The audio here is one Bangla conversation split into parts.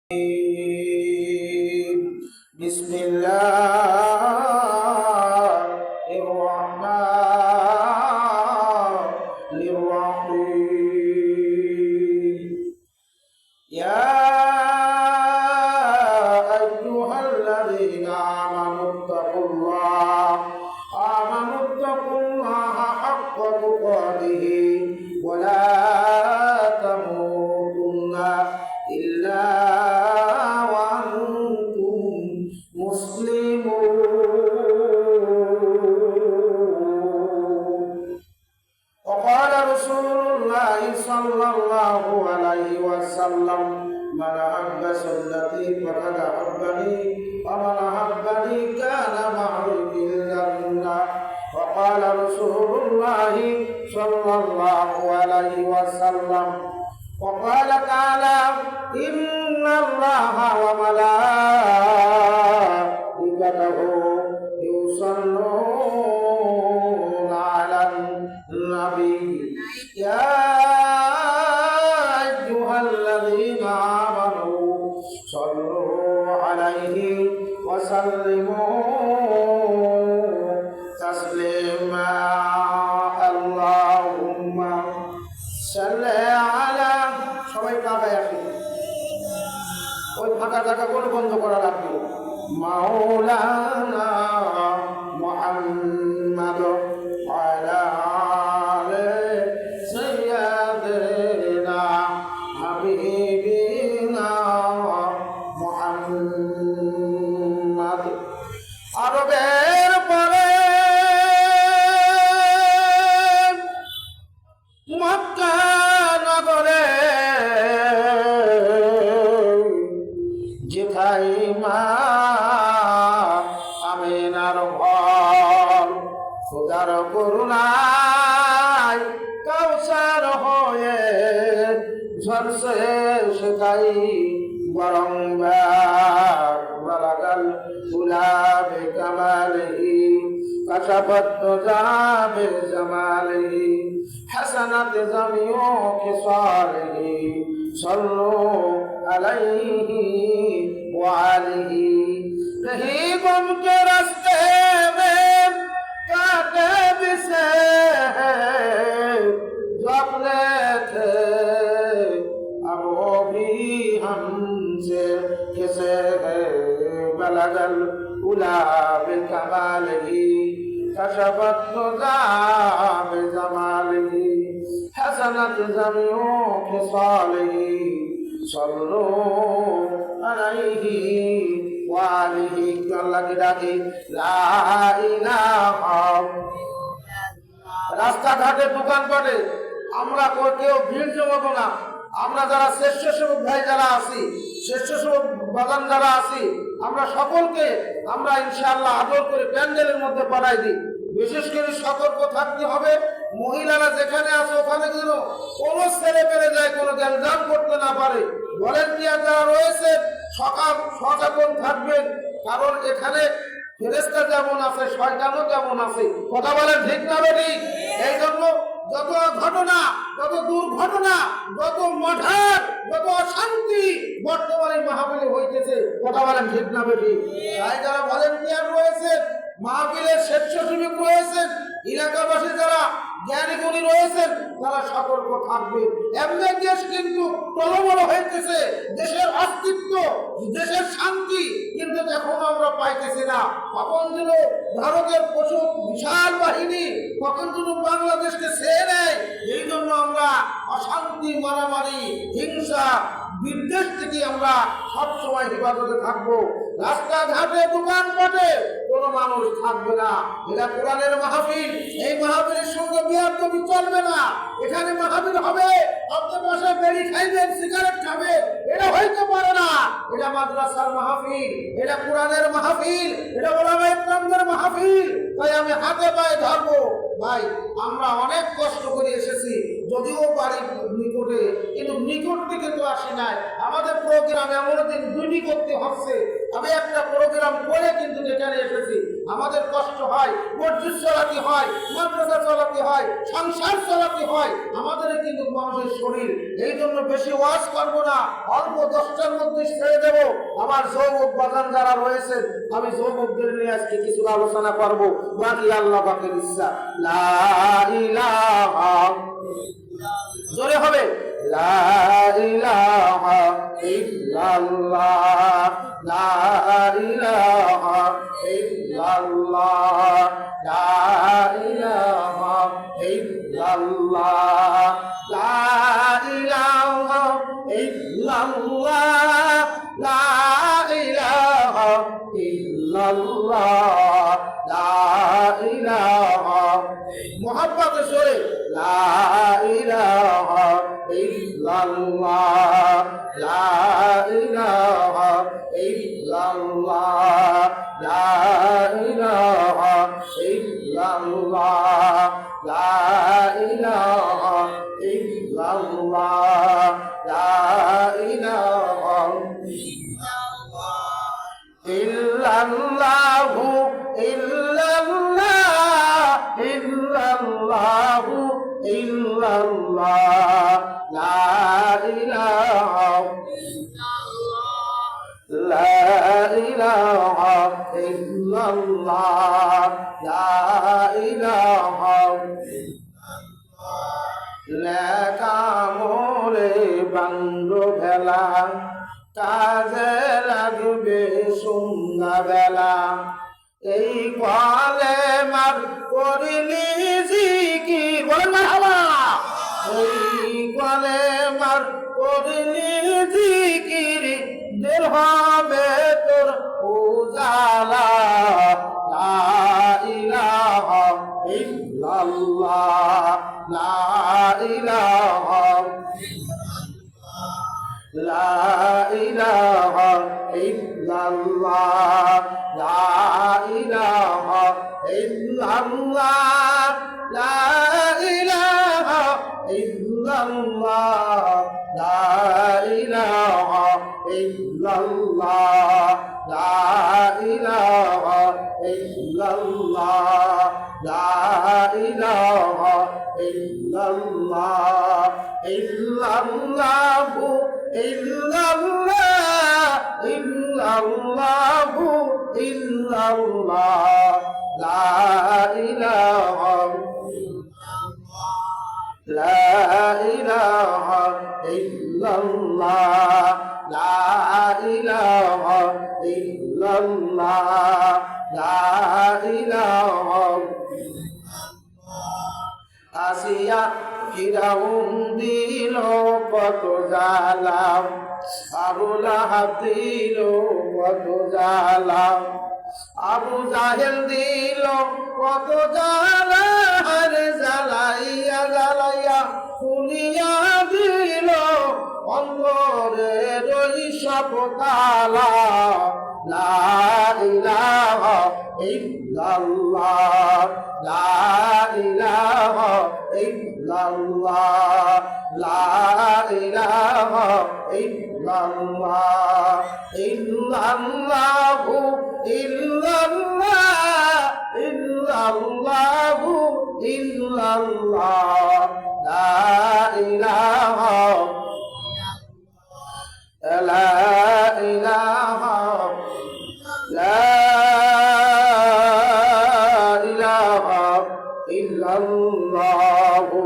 بسم الله الرحمن الرحيم يا أيها الذين آمنوا اتقوا الله حق تقاته ولا تموتن إلا وقال رسول الله صلى الله عليه وسلم من أحب سنتي فقد أحبني ومن أحبني كان معي في الجنة وقال رسول الله صلى الله عليه وسلم وقال تعالى إن الله وملائكته يصلون على النبي يا أيها الذين آمنوا صلوا عليه وسلموا تسليما اللهم صل على সবাই কাঁপায় আসে ওই ফাঁকা জায়গা কোনো বন্ধ করা লাগবে মাওলানা মুহাম্মদ ওয়ালা আলি সাইয়্যিদিনা হাবিবিনা মুহাম্মদ আরবের পরে মক্কা নগরে যেথায় মা আমিনার ঘর খোদার করুণায় কাউসার হয়ে ঝরছে সেটাই বরংবার বালাগাল গুলাবে কামালিহি কাশাফত যাবে জামালিহি হাসানাত জামিউ খিসালিহি সাল্লু আলাইহি ওয়া আলিহি नहीं गम के रास्ते में काटे बिसे जो अपने थे अब वो भी हमसे किसे है बलगल गुलाब कमालिही कशफत नुज़ाब जमालिही हसनत जमिउ खिसालिही सल्लू अलैहि ওয়ালিহি আল্লাহকে ডাকি লা ইলাহা রাস্তাঘাটে দোকানপাটে আমরা কেউ ভিড় জমাবো না। আমরা যারা স্বেচ্ছাসেবক ভাই যারা আছি, স্বেচ্ছাসেবক বাগান যারা আছি, আমরা সকলকে আমরা ইনশাআল্লাহ আদর করে প্যান্ডেলের মধ্যে পাঠাই দিই। বিশেষ করে সতর্ক থাকতে হবে, মহিলারা যেখানে আছে ওখানে যেন কোনো ছেলে পেরে যায়, কোনো গ্যাঞ্জাম করতে না পারে। ভলেন্টিয়ার যারা রয়েছে সচেতন থাকবেন, কারণ এখানে ফেরেশতা যেমন আছে শয়তানও তেমন আছে। কথা বলেন ঠিক না ঠিক? এই জন্য যত ঘটনা, যত দুর্ঘটনা, যত মঠার, যত অশান্তি বর্তমানে মাহফিলে হইতেছে। কথা বলেন ঠিক না ঠিক? তাই যারা ভলেন্টিয়ার রয়েছেন, মাহফিলের স্বেচ্ছাসেবক রয়েছেন, এলাকাবাসী যারা জ্ঞানী গুণী রয়েছেন, তারা সতর্ক থাকবে। এমনি দেশ কিন্তু টলমল হইতেছে, দেশের অস্তিত্ব, দেশের শান্তি কিন্তু এখন আমরা পাইতেছি না। কখন যেন ভারতের প্রচুর বিশাল বাহিনী কখন যেন বাংলাদেশকে ছেড়ে নেয়। এই জন্য আমরা অশান্তি, মারামারি, হিংসা, বিদ্বেষ থেকে আমরা সবসময় হেফাজতে থাকবো। রাস্তাঘাটে দোকানপাটে কোনো মানুষ থাকবে না। এটা কোরআনের মাহফিল, এই মাহফিলের সঙ্গে বিয়াদবি চলবে না। এখানে মাহফিল হবে, আপনার পাশে বেরি খাইবেন, সিগারেট খাবেন, এটা হইতে পারে না। এটা মাদ্রাসার মাহফিল, এটা কোরআনের মাহফিল, এটা ওলামায়ে কেরামদের মাহফিল। তাই আমি হাতে পায়ে ধরবো। ভাই আমরা অনেক কষ্ট করে এসেছি, যদিও বাড়ির নিকট নিকটে, কিন্তু নিকট থেকে তো আসি নাই। আমাদের প্রোগ্রাম এমন দিন দুটি করতে হচ্ছে। আমি একটা প্রোগ্রাম করে কিন্তু এখানে এসেছি। আমাদের কষ্ট হয়, মসজিদ চালাতে হয়, মাদ্রাসা চালাতে হয়, সংসার চালাতে হয়, আমাদের কিন্তু মানুষের শরীর। এই জন্য বেশি ওয়াজ করবো না, অল্প 10টার মধ্যে ছেড়ে দেবো। আমার যৌবক বাজান যারা রয়েছেন, আমি যৌবকদের নিয়ে আজকে কিছু আলোচনা করবো। বাকি আল্লাহ পাকের ইচ্ছা। লা ইলাহা, জোরে হবে, লা ইলাহা ইল্লাল্লাহ, লা ইলাহা ইল্লাল্লাহ, লা ইলাহা ইল্লাল্লাহ, লা ইলাহা ইল্লাল্লাহ, লা ইলাহা ইল্লাল্লাহ, লা ইলাহা, মুহাব্বত সরে, লা ইলাহা ইল্লাল্লাহ, লা ইলাহা ইল্লাল্লাহ, লা ইলাহা ইল্লাল্লাহ, লা ইলাহা ইল্লাল্লাহ, লা ইলাহা ইল্লাল্লাহু ইল্লাল্লাহ ইল্লাল্লাহু ইল্লাল্লাহ, লা ইলাহা লা ইলাহা ইল্লাল্লাহ, লা ইলাহা লেখা মোরে বাঙ্গ ভেলা, কাজে লাগবে সন্ধ্যাবেলা। এই কলে মার করিলি জিকির, বলেন মারহাবা। এই কলে মার করিলি জিকির, দিল হবে তোর উজালা। লা ইলাহা ইল্লাল্লাহ, লা ইলাহা লা ইলাহা ইল্লাল্লাহ, লা ইলাহা ইল্লাল্লাহ, লা ইলাহা ইল্লাল্লাহ, লা ইলাহা ইল্লাল্লাহ, লা ইলাহা ইল্লাল্লাহ, লা ইলাহা ইল্লাল্লাহ, ইল্লাল্লাহু ইল্লাল্লাহ ইল্লাল্লাহু ইল্লাল্লাহ, লা ইলাহা লা ইলাহা ইল্লাল্লাহ, লা ইলাহা ইল্লাল্লাহ, লা ইলাহা। আসিয়া ফিরাউন দিল কত জ্বালা, আবু লাহাব দিল কত জ্বালা, আবু জাহেল দিল কত জ্বালা, আরে জ্বালাইয়া জ্বালাইয়া খুলিয়া দিল অন্তরের ওই সব তালা। লা ইলাহা ইল্লাল্লাহ, লা ইলাহা ইল্লাল্লাহ, লা ইলাহা ইল্লাল্লাহ, ইল্লাল্লাহু ইল্লাল্লাহ ইল্লাল্লাহু ইল্লাল্লাহ, লা ইলাহা লা ইলাহা লা ইলাহা ইল্লাল্লাহু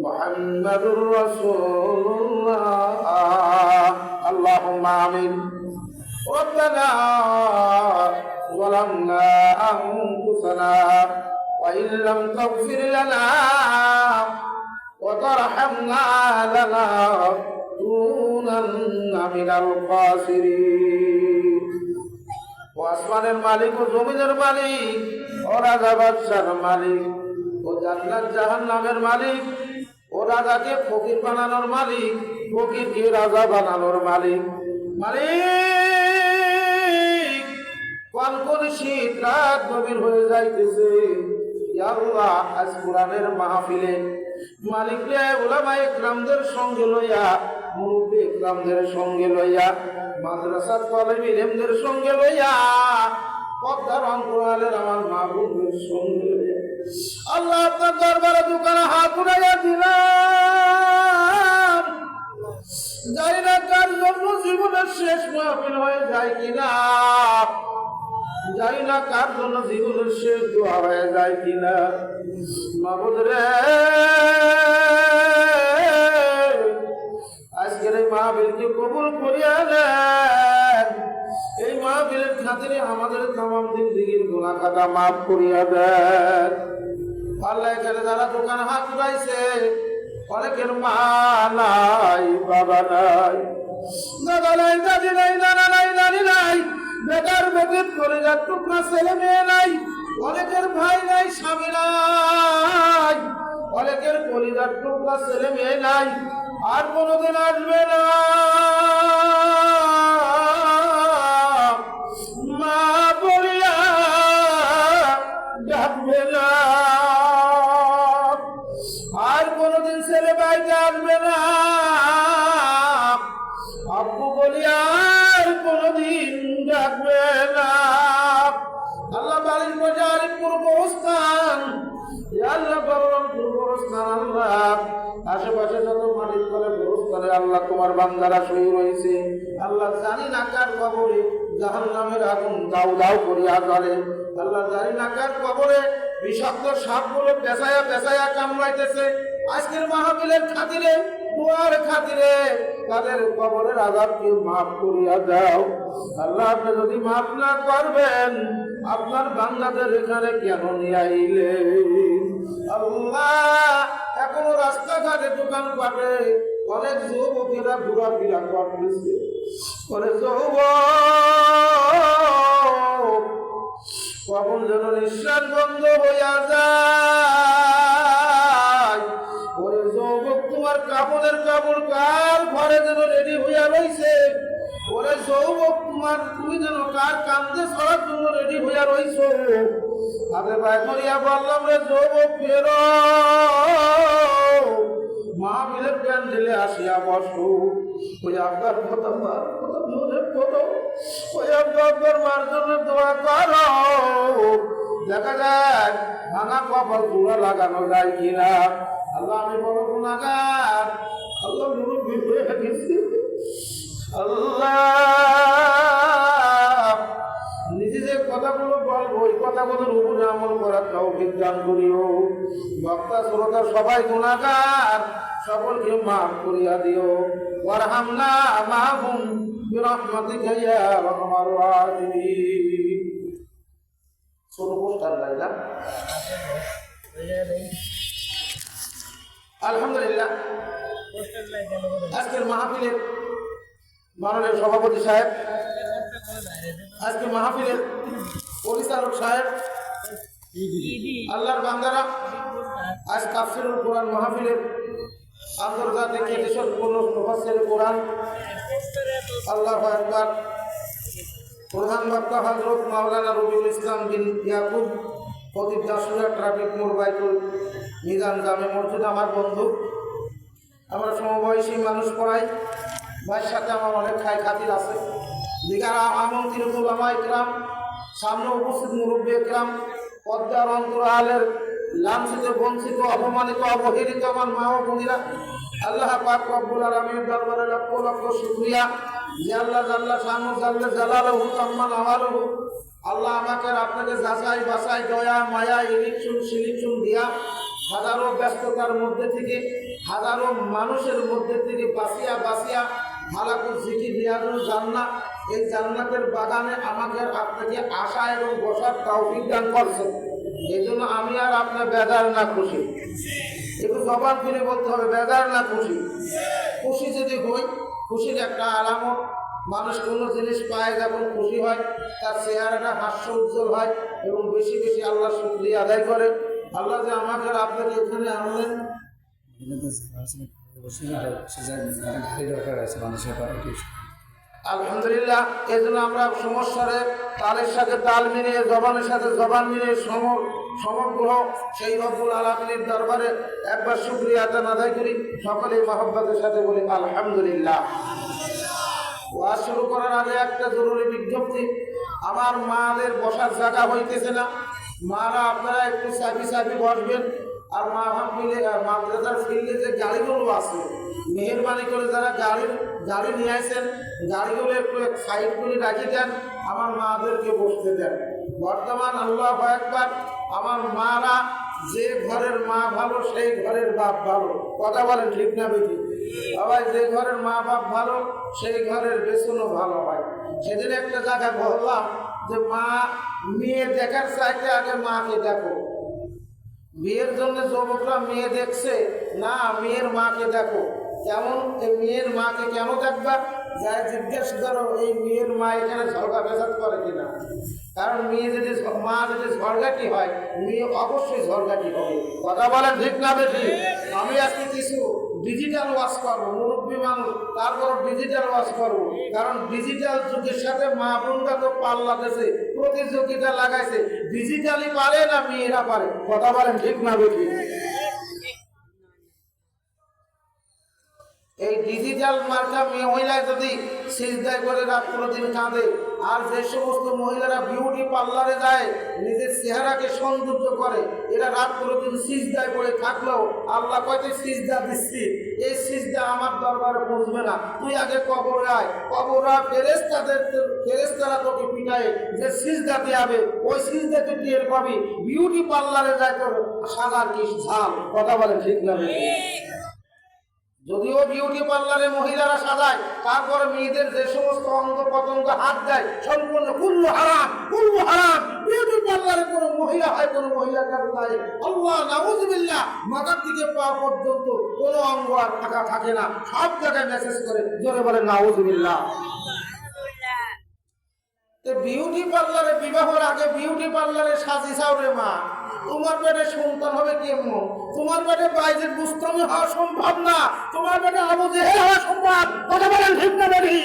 মুহাম্মাদুর রাসূলুল্লাহ। আল্লাহুম্মা আমিন। রব্বানা যালামনা আনফুসানা ওয়া ইন লাম তাগফির লানা ওয়া তারহামনা লানাকুনান্না মিনাল খাসিরিন। ও আসমানের মালিক, ও জমিনের মালিক, ও রাজা বাদশার মালিক, ও জান্নাত জাহান্নামের মালিক, ও রাজাকে ফকির বানানোর মালিক, ফকিরকে রাজা বানানোর মালিক। মালিক, কোন শীত রাত গভীর হয়ে যাইতেছে। ইয়া আল্লাহ, আজ কোরআনের মাহফিলে মালিক রে উলামা ইকরামদের সঙ্গে লইয়া, মুরব্বী ইকরামদের সঙ্গে লইয়া, মাদ্রাসার তালিব ইলমদের সঙ্গে লইয়া, পদ্মার অন্তরালের আমার মা বোনদের সঙ্গে লইয়া আল্লাহ আপনার দরবারে দোকানে হাত উঠাইয়া দিলাম। জানি না কার জন্য জীবনের শেষ মাহফিল হয়ে যায় কিনা, জানি না কার জন্য জীবনের শেষ দোয়া হয়ে যায় কিনা। মাবুদ রে, আজকের এই মাহফিলকে কবুল করিয়া নেন। এই মাহফিলের খাতিরে আমাদের তামাম জিন্দেগীর গুনাহ খাতা মাফ করিয়া দেন। আল্লাহ এখানে যারা দোকান হাত উঠাইছে, অনেকের মা নাই, বাবা নাই, দাদা নাই, দাদি নাই, নানা নাই, নানি নাই, বেকার বেকিত করে যার টুকরা ছেলে মেয়ে নাই, অনেকের ভাই নাই, স্বামী নাই, অনেকের কলিজার টুকরা ছেলে মেয়ে নাই, আর কোনোদিন আসবে না। মা বলিয়া ডাকবে না, আর কোনোদিন ছেলে বাইতে আসবে না। আব্বু বলিয়া আর কোনোদিন ডাকবে না। আল্লাহ বাড়ির বাজার পূর্বস্থান, আল্লাহ বললাম পূর্বস্থান, আল্লাহ আশেপাশে যত মাটির তলে পূর্বস্থানে আল্লাহ তোমার বান্দারা শহীদ হয়েছে। আল্লাহ জানি না কার কবরে জাহান্নামের আগুন দাউ দাউ করিয়া জ্বলে। আল্লাহ জানি না কার কবরে বিষাক্ত সাপগুলো পেঁচায়া পেঁচায়া কামড়াইতেছে। আজকের মাহফিলের খাতিরে, দুয়ার খাতিরে তাদের কবরের আযাবকে মাফ করিয়া দাও। আল্লাহ আপনি যদি মাফ না করবেন, আপনার বান্দাদের এখানে কেন নিয়ে আইলেন? আল্লাহ এখনো রাস্তাঘাটে দোকান পাটে অনেক যুবকেরা ঘোরাফেরা করতেছে, অনেক যুবক কখন যেন নিঃশ্বাস বন্ধ হইয়া যায়। ওরে যুবক, তোমার কাপড়ের কাপড় কার ঘরে যেন রেডি হইয়া রইছে। ওরে যুবক, তুমি যেন কার কান্দে ছড়ার জন্য রেডি হইয়া রইছো। আগে ভাই করিয়া বললাম, রে যুবক ফেরো, মাহফিলের প্যান্ডেলে আসিয়া বসো। ওই আপনার কথা মার কথা মনে করো, ওই আপনার মার জন্য দোয়া করো। দেখা যায় ভাঙা কপাল জোড়া লাগানো যায় কিনা। আল্লাহ আমি বড় গুনাহগার, আল্লাহ মুরব্বি হয়ে গেছি। আল্লাহ নিজে যে কথাগুলো বলবো, ওই কথাগুলোর উপরে আমল করার তৌফিক দান করিও। বক্তা শ্রোতা সবাই গুনাহগার, সকলকে মাফ করিয়া দিও। ওয়ারহামনা মাহুম বিরহমাতিকা ইয়া আরহামার রাহিমিন। ছোট পোস্টার লাইলা। আলহামদুলিল্লাহ, আজকের মাহফিলের মাননীয় সভাপতি সাহেব, আজকে মাহফিলের পরিচালক সাহেব, আল্লাহর বান্দারা, আজ তাফসীরুল কোরআন মাহফিলের আন্তর্জাতিক খ্যাতিসম্পন্ন মুফাসসির কোরআন, আল্লাহু আকবার, প্রধান বক্তা হযরত মাওলানা রবিউল ইসলাম বিন ইয়াকুব, খতিব দাসুরা ট্রাফিক মোড় বাইতুল মিজান জামে মসজিদ, আমার বন্ধু, আমরা সমবয়সী মানুষ পড়াই, ভাইয়ের সাথে আমার অনেক খাই খাতির আছে। দিগারা আমন্ত্রিত উলামা ইকরাম, সামনে উপস্থিত মুরব্বী ইকরাম, পদ্মার অন্তরালের লাঞ্ছিত, বঞ্চিত, অপমানিত, অবহেলিত আমার মা ও বোনেরা, আল্লাহ পাক রব্বুল আলামিনের দরবারে লক্ষ লক্ষ শুকরিয়া যে আল্লাহ জাল্লা শানু জাল্লা জালালহু তাম্মা নাওয়ালহু, আল্লাহ আমাকে আপনাকে যাচাই বাছাই, দয়া মায়া, ইলিকশন সিলিকশন দিয়া হাজারো ব্যস্ততার মধ্যে থেকে, হাজারো মানুষের মধ্যে থেকে বাঁচিয়া বাঁচিয়া মালাকুল জিকির রিয়াজুল জান্নাত, এই জান্নাতের বাগানে আমাকে আপনাকে আসা এবং বসার তৌফিক দান করছেন। এই জন্য আমি আর আপনার বেজার না খুশি, একটু জবান ফিরে বলতে হবে, বেজার না খুশি। খুশি যদি হই, খুশির একটা আলামত, মানুষ কোনো জিনিস পায় যখন খুশি হয়, তার চেহারাটা হাস্য উজ্জ্বল হয় এবং বেশি বেশি আল্লাহ শুকরিয়া আদায় করে। আল্লাহ যে আমাকে আপনাকে এখানে আনলেন, আলহামদুলিল্লাহ। এই জন্য আমরা সমস্যারে তালের সাথে তাল মিলিয়ে, জবানের সাথে জবান মিলিয়ে সমগ্র সেই রব্বুল আলামিনের দরবারে একবার শুকরিয়া আদায় করি। সকলে মহব্বতের সাথে বলি আলহামদুলিল্লাহ। ওয়াজ শুরু করার আগে একটা জরুরি বিজ্ঞপ্তি। আমার মাদের বসার জায়গা হইতেছে না। মারা আপনারা একটু সাফি সাফি বসবেন। আর মা মিলে মাদ্রাসার ফিল্ডে যে গাড়িগুলো আছে, মেহরবানি করে যারা গাড়ি নিয়ে আসেন, গাড়িগুলো একটু সাইড করে রাখি দেন, আমার মাদেরকে বসতে দেন। বর্তমান আল্লাহু আকবার, আমার মারা যে ঘরের মা ভালো সেই ঘরের বাপ ভালো। কথা বলেন ঠিক না বেশি? সবাই যে ঘরের মা বাপ ভালো সেই ঘরের বেতনও ভালো হয়। সেদিন একটা জায়গায় বললাম যে মা মেয়ে দেখার চাইতে আগে মাকে দেখো। বিয়ের জন্য যুবকরা মেয়ে দেখছে না, মেয়ের মাকে দেখো। কেমন এই মেয়ের মাকে কেন দেখবা? যাই জিজ্ঞেস করো এই মেয়ের মা এখানে ঝগড়া ফেসাদ করে কিনা। কারণ মেয়ে যদি মা যদি ঝড়গাটি হয়, মেয়ে অবশ্যই ঝড়গাটি হবে। কথা বলেন ঠিক না বেশি? আমি আজকে কিছু ডিজিটাল ওয়াশ করবো, মুরব্বী মানুষ, তারপর ডিজিটাল ওয়াশ করবো। কারণ ডিজিটাল যুগের সাথে মা বোনরা তো পাল্লা দিয়েছে, প্রতিযোগিতা লাগাইছে। ডিজিটালি পারে না মেয়েরা পারে। কথা বলেন ঠিক না বেশি? এই ডিজিটাল মার্কা মহিলায় যদি সিজদায় করে রাত্র দিন কাঁদে, আর যে সমস্ত মহিলারা বিউটি পার্লারে যায় নিজের চেহারাকে সৌন্দর্য করে, এরা রাত্র দিন সিজদায় করে থাকলেও আল্লাহ কয়তে সিজদা দিচ্ছি, এই সিজদা আমার দরবারে পৌঁছবে না। তুই আগে কবরে আয়, কবরা ফেরেশতারা তোকে পিটায় যে সিজদা দেবে, ওই সিজদাকে টের পাবি। বিউটি পার্লারে যায় তোর সাদার কি ঝাল। কথা বলেন ঠিক না? যদিও বিউটি পার্লারে মহিলারা সাজায়, তারপরে মেয়েদের যে সমস্ত অঙ্গ প্রত্যঙ্গ হাত দেয় সম্পূর্ণ কুল্লু হারাম, কুল্লু হারাম। বিউটি পার্লারে কোনো মহিলা হয়, কোনো মহিলার কাছে যায় আল্লাহ নাউযুবিল্লাহ, মাথার দিকে পা পর্যন্ত কোনো অঙ্গ আর ফাঁকা থাকে না, সব জায়গায় মেসেজ করে, জোরে বলে নাউযুবিল্লাহ। বিউটি পার্লারে বিবাহের আগে বিউটি পার্লারে সাজি সাউরে মা, তোমার পেটে সন্তান হবে কেমন? তোমার পেটে বাইজের বুস্তমি হওয়া সম্ভব না, তোমার পেটে আবু জেহেল হওয়া সম্ভব। কথা বলেন ঠিক না বেশি?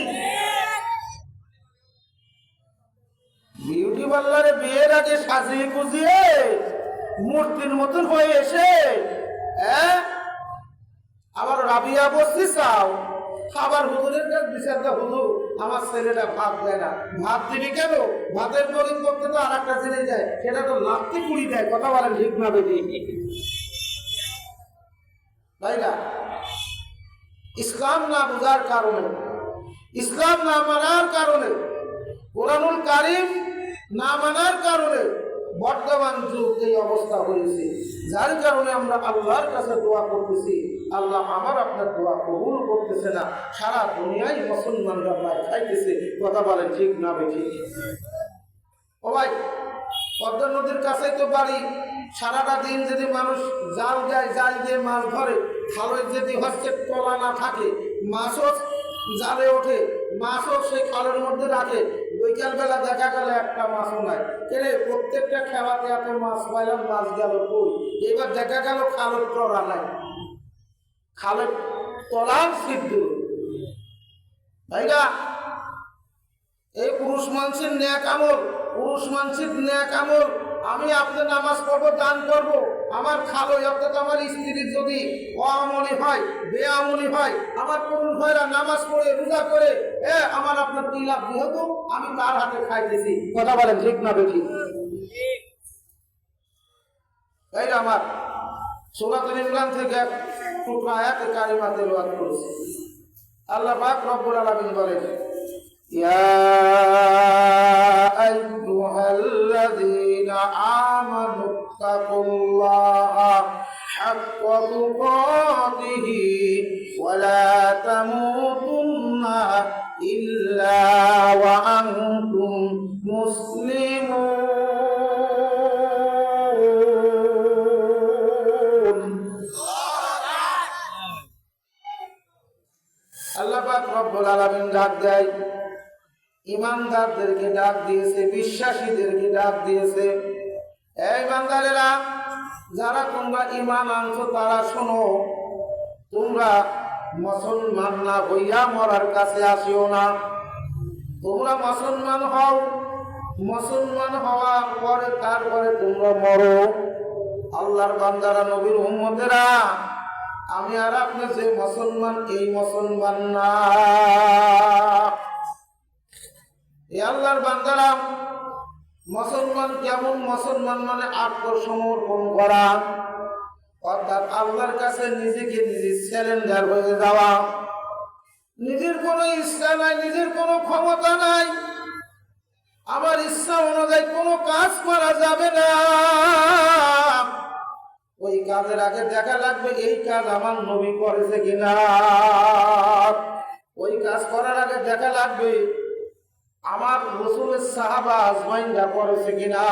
বিউটি পার্লারে বিয়ের আগে সাজিয়ে গুজিয়ে মূর্তির মতন হয়ে এসে আবার রাবিয়া বসছি চাও, খাবার হুজুরের কাছে বিচার দা, হুজুর আমার ছেলেটা ভাত দেয় না। ভাত দিবি কেন? ভাতের পরিবর্তে তো আর একটা জিনিস দেয়, সেটা তো লাত্তি পুড়ি দেয়। কথা বলেন ঠিক না বেশি? তাই না? ইসলাম না বোঝার কারণে, ইসলাম না মানার কারণে, কোরআনুল কারীম না মানার কারণে বর্তমান যুগ এই অবস্থা হয়েছে। যার কারণে আমরা আল্লাহর কাছে দোয়া করতেছি, আল্লাহ আমার আপনার দোয়া কবুল করতেছে না। সারা দুনিয়ায় মুসলমানরা ভাই খাইতেছে। কথা বলেন ঠিক না বেশি? ও ভাই, পদ্মা নদীর কাছেই তো বাড়ি। সারাটা দিন যদি মানুষ জাল যায়, জাল দিয়ে মাছ ধরে, খালে যদি হচ্ছে তলা না থাকে, মাছও জালে ওঠে, মাছও সেই খালের মধ্যে রাখে। বিকালবেলা দেখা গেল একটা মাছও নাই। কেরে প্রত্যেকটা খেলাতে এত মাছ পাইলাম, মাছ গেল কই? এবার দেখা গেল খালের তলা নাই, খালের তলার সিদ্ধ। তাই না? এই পুরুষ মানুষের ন্যাক আমল, পুরুষ মানুষের ন্যাক আমল। আমি আপনার নামাজ পড়বো, দান করবো, আমার খালো অর্থাৎ আমার স্ত্রীর যদি অআমলি হয়, বেআমলি হয়, আমার পুরুষ ভাইরা নামাজ পড়ে রোজা করে, আমার আপনার কি লাভ? যেহেতু আমি তার হাতে খাইতেছি। কথা বলেন ঠিক না বেশি? তাই না? আমার সূরাতুল ইমরান থেকে টুকরা আয়াতে কারিমা তেলাওয়াত করেছি। আল্লাহ পাক রব্বুল আলামিন বলেন, ইয়া আইয়ুহাল্লাযীনা আমানু তাকুল্লাহা হাক্কা তুকাতিহি ওয়া লা তামুতুন্না ইল্লা ওয়া আনতুম মুসলিমুন। আল্লাহ পাক রব্বুল আলামিন ডাক দেয়, ইমানদারদেরকে ডাক দিয়েছে, বিশ্বাসীদেরকে ডাক দিয়েছে। এই ইমানদারেরা, যারা তোমরা ঈমান আনছো তারা শোনো, তোমরা মুসলমান না হইয়া মরার কাছে আসিও না। তোমরা মুসলমান হও, মুসলমান হওয়ার পরে তারপরে তোমরা মরো। আল্লাহর বান্দারা, নবীর উম্মতেরা, আমি আর আপনি যে মুসলমান, এই মুসলমান না। এই আল্লাহর বান্দারা, মুসলমান কেমন? মুসলমান মানে আত্মসমর্পণ করা, অর্থাৎ আল্লাহর কাছে নিজেকে নিজে স্যালেন্ডার হয়ে যাওয়া। নিজের কোনো ইচ্ছা নাই, নিজের কোনো ক্ষমতা নাই, আমার ইচ্ছা অনুযায়ী কোনো কাজ করা যাবে না। ওই কাজের আগে দেখা লাগবে এই কাজ আমার নবী করেছে কিনা। ওই কাজ করার আগে দেখা লাগবে আমার রাসূলের সাহাবা আজমাইনরা করেছে কিনা।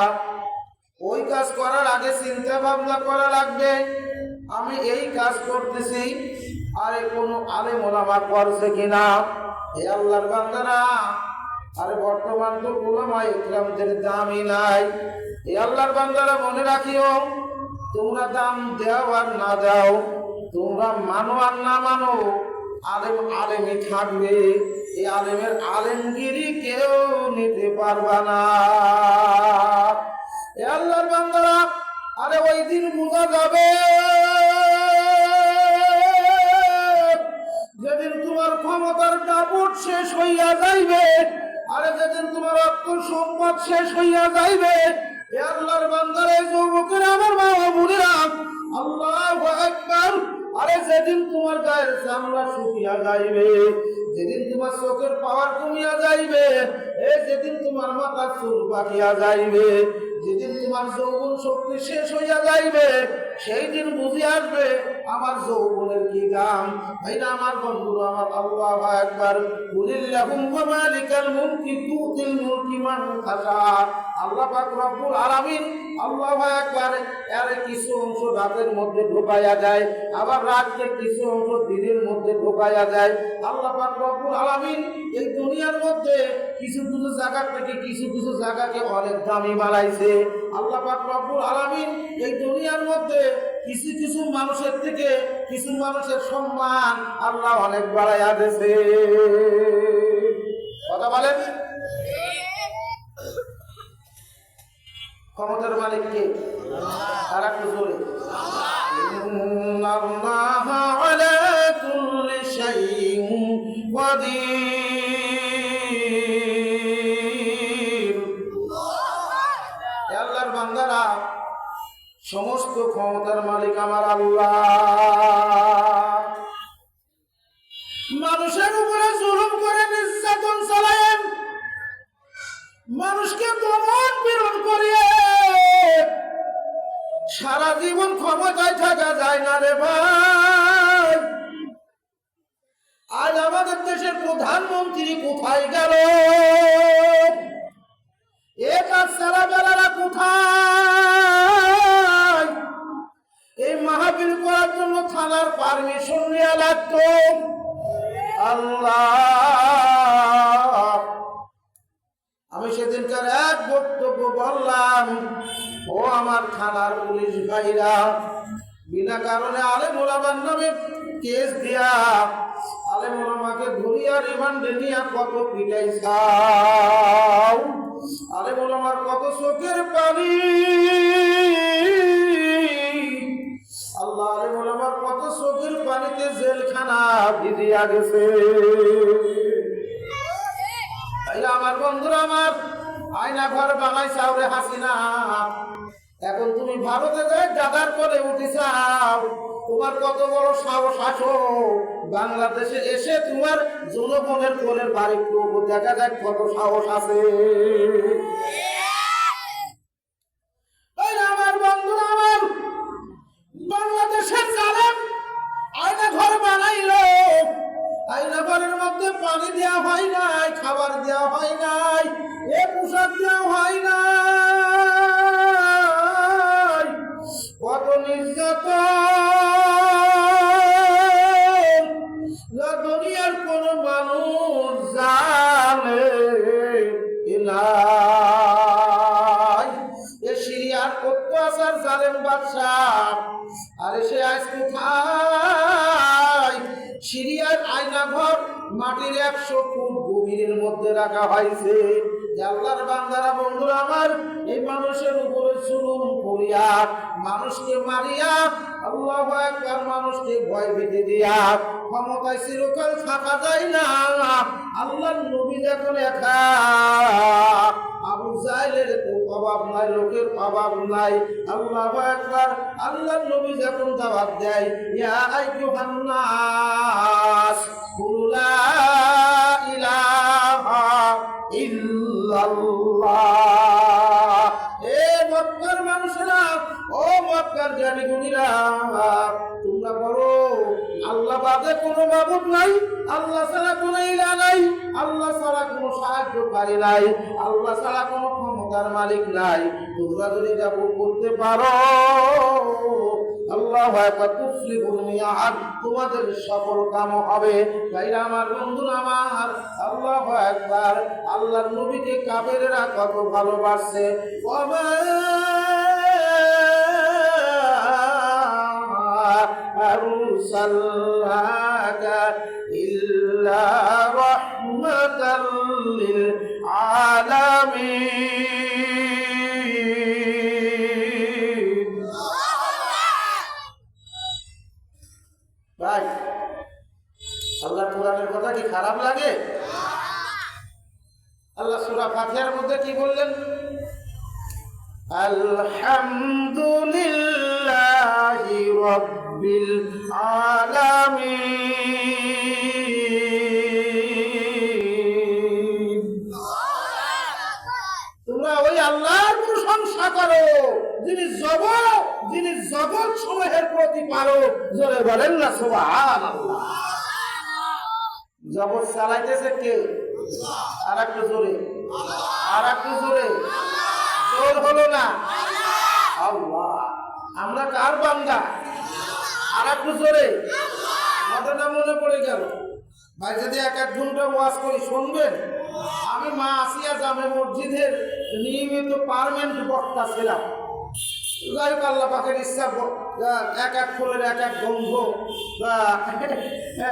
ওই কাজ করার আগে চিন্তা ভাবনা করা লাগবে আমি এই কাজ করতেছি আরে কোনো আলেম ওলামা করছে কিনা। এই আল্লাহর বান্দারা, আরে বর্তমান তো উলামা ইকরামদের দামই নাই। এই আল্লাহর বান্দারা, মনে রাখিও, তোমরা দাম দাও আর না দাও, তোমরা মানো আর না মানো, আলেম আলেমই থাকবে। এই আলেমের আলেমগিরি কেউ নিতে পারবা না। এ আল্লাহর বান্দারা, আরে ওই দিন বোঝা যাবে যেদিন তোমার ক্ষমতার দাপট শেষ হইয়া যাইবে, আরে যেদিন তোমার অর্থ সম্পদ শেষ হইয়া যাইবে। এ আল্লাহর বান্দারা, যুবকেরা, আমার মা বোনেরা, আল্লাহু আকবার। আরে যেদিন তোমার গায়ের চামড়া শুকিয়া যাইবে, যেদিন তোমার চোখের পাওয়ার কমিয়া যাইবে, যেদিন তোমার মাথার চুল পাকিয়া যাইবে, যেদিন তোমার যৌবন শক্তি শেষ হইয়া যাইবে, সেই দিন বুঝে আসবে আমার যৌবনের কি দাম। ভাইরা আমার, বন্ধুরা আমার, আল্লাহু আকবার। কুলিল্লাহুম্মা মালিকাল মুলকি তুতিল মুলকি মান তাশা। আল্লাহ পাক রব্বুল আলামিন, আল্লাহু আকবার, এর কিছু অংশ রাতের মধ্যে ঢোকায়া যায়, আবার রাতকে কিছু অংশ দিনের মধ্যে ঢোকায়া যায়। আল্লাহ পাক রব্বুল আলামিন এই দুনিয়ার মধ্যে কিছু কিছু জায়গা থেকে কিছু কিছু জায়গাকে অনেক দামি বানাইছে। আল্লাহ পাক রব্বুল আলামিন এই দুনিয়ার মধ্যে কিছু কিছু মানুষের থেকে কিছু মানুষের সম্মান আল্লাহ অনেক বাড়াইয়া দিয়েছে। কথা বলেন, ক্ষমতার মালিক কে? তারা একটু জোরে। ইন্নাল্লাহ আলা কুল্লি শাইইন কাদির। আল্লাহর বান্দারা, সমস্ত ক্ষমতার মালিক আমার আল্লাহ। মানুষের উপরে জুলুম করে নির্যাতন চালায়েন, মানুষকে দমন পীড়ন করিয়ে সারা জীবন ক্ষমতায় থাকা যায় না রে ভাই। আজ আমাদের দেশের প্রধানমন্ত্রী কোথায় গেল? এ কাজ চালাবেলারা কোথায়? এই মাহফিল করার জন্য থানার পারমিশন নেওয়া লাগতো। আল্লাহ, আমি সেদিনকার এক বক্তব্য বললাম, ও আমার থানার পুলিশ ভাইরা, বিনা কারণে আলেম ওলামার নামে কেস দিয়া আলেম ওলামাকে ধরিয়া রিমান্ডে নিয়া কত পিটাইছাও, আলেম ওলামার কত চোখের পানি, আল্লাহ, আলেম ওলামার কত চোখের পানিতে জেলখানা ভিজিয়া গেছে। আমার বন্ধুরা আমার, আয়না ঘর বানাইছাও রে হাসিনা, এখন তুমি ভারতে যাই দাদার করে উঠিছাও। তোমার কত বড় সাহস আসো বাংলাদেশে এসে তোমার জনগণের কোলের বাড়ি দেখা যায় কত সাহস আছে। আমার বন্ধুরা আমার, বাংলাদেশের জালেম আয়না ঘর বানাইলো, আয়না ঘরের মধ্যে পানি দেওয়া হয় নাই, খাবার দেওয়া হয় নাই, এ পোশাক দেওয়া হয় নাই, কত নির্যাতন দুনিয়ার কোন মানুষ জানে না। এ সিরিয়ার অত্যাচার জালেম বাদশাহ, আরে সে আজ কোথায়? সিরিয়ার আয়না ঘর মাটির 100 ফুট কবিরের মধ্যে রাখা হয়েছে। আল্লাহর বান্দারা বন্ধুরা আমার, এই মানুষের উপরে জুলুম করিয়া, মানুষকে মারিয়া, আল্লাহু আকবার, মানুষকে ভয় ভীতি দিয়া ক্ষমতায় চিরকাল থাকা যায় না। আল্লাহর নবী যখন একা, আবু জাহেলের তো অভাব নাই, লোকের অভাব নাই। আল্লাহু আকবার, আল্লাহর নবী যখন দাওয়াত দেয়, ইয়া আইয়ুহান নাস কুলু লা ইলাহা ইল্লাল্লাহ। এ মক্কার মানুষেরা, ও মক্কার জ্ঞানী গুণীরা, তোমরা বলো আল্লাহ বাদে কোনো মাবুদ নাই, আল্লাহ ছাড়া কোনো ইলাহ নাই, আল্লাহ ছাড়া কোনো সাহায্যকারী নাই, আল্লাহ ছাড়া কোনো ক্ষমতার মালিক নাই। তোমরা যদি যা করতে পারো, আল্লাহু আকবার, তুফলিহুল মিয়াদ, তোমাদের সফল কাম হবে। ভাইরা আমার, বন্ধুরা আমার, আল্লাহু আকবার, আল্লাহর নবীকে কাফেররা কত ভালোবাসে। ওয়া আরসালনাকা ইল্লা রাহমাতাল লিল আলামিন। ভাই, আল্লাহ কোরআনের কথা কি খারাপ লাগে? আল্লাহ সূরা ফাতিহার মধ্যে কি বললেন? আলহামদুলিল্লাহি রাব্বিল আলামিন। তোমরা ওই আল্লাহর প্রশংসা করো যিনি জগৎ সমূহের প্রতিপালক। জোরে বলেন না সুবহানাল্লাহ। জগৎ চালাইতেছে কে? আর একটু জোরে, আর একটু জোরে। জোর হলো না? আল্লাহ। আমরা কার বান্দা? আর একটু জোরে। কথাটা মনে পড়ে গেল। ভাই, যদি এক ঘন্টা ওয়াজ করি শুনবেন? আমি মা আসিয়া জামে মসজিদের নিয়মিত পার্মানেন্ট বক্তা ছিলাম। যাই হোক, আল্লাহ পাকের ইচ্ছা, এক এক ফুলের এক এক গন্ধ।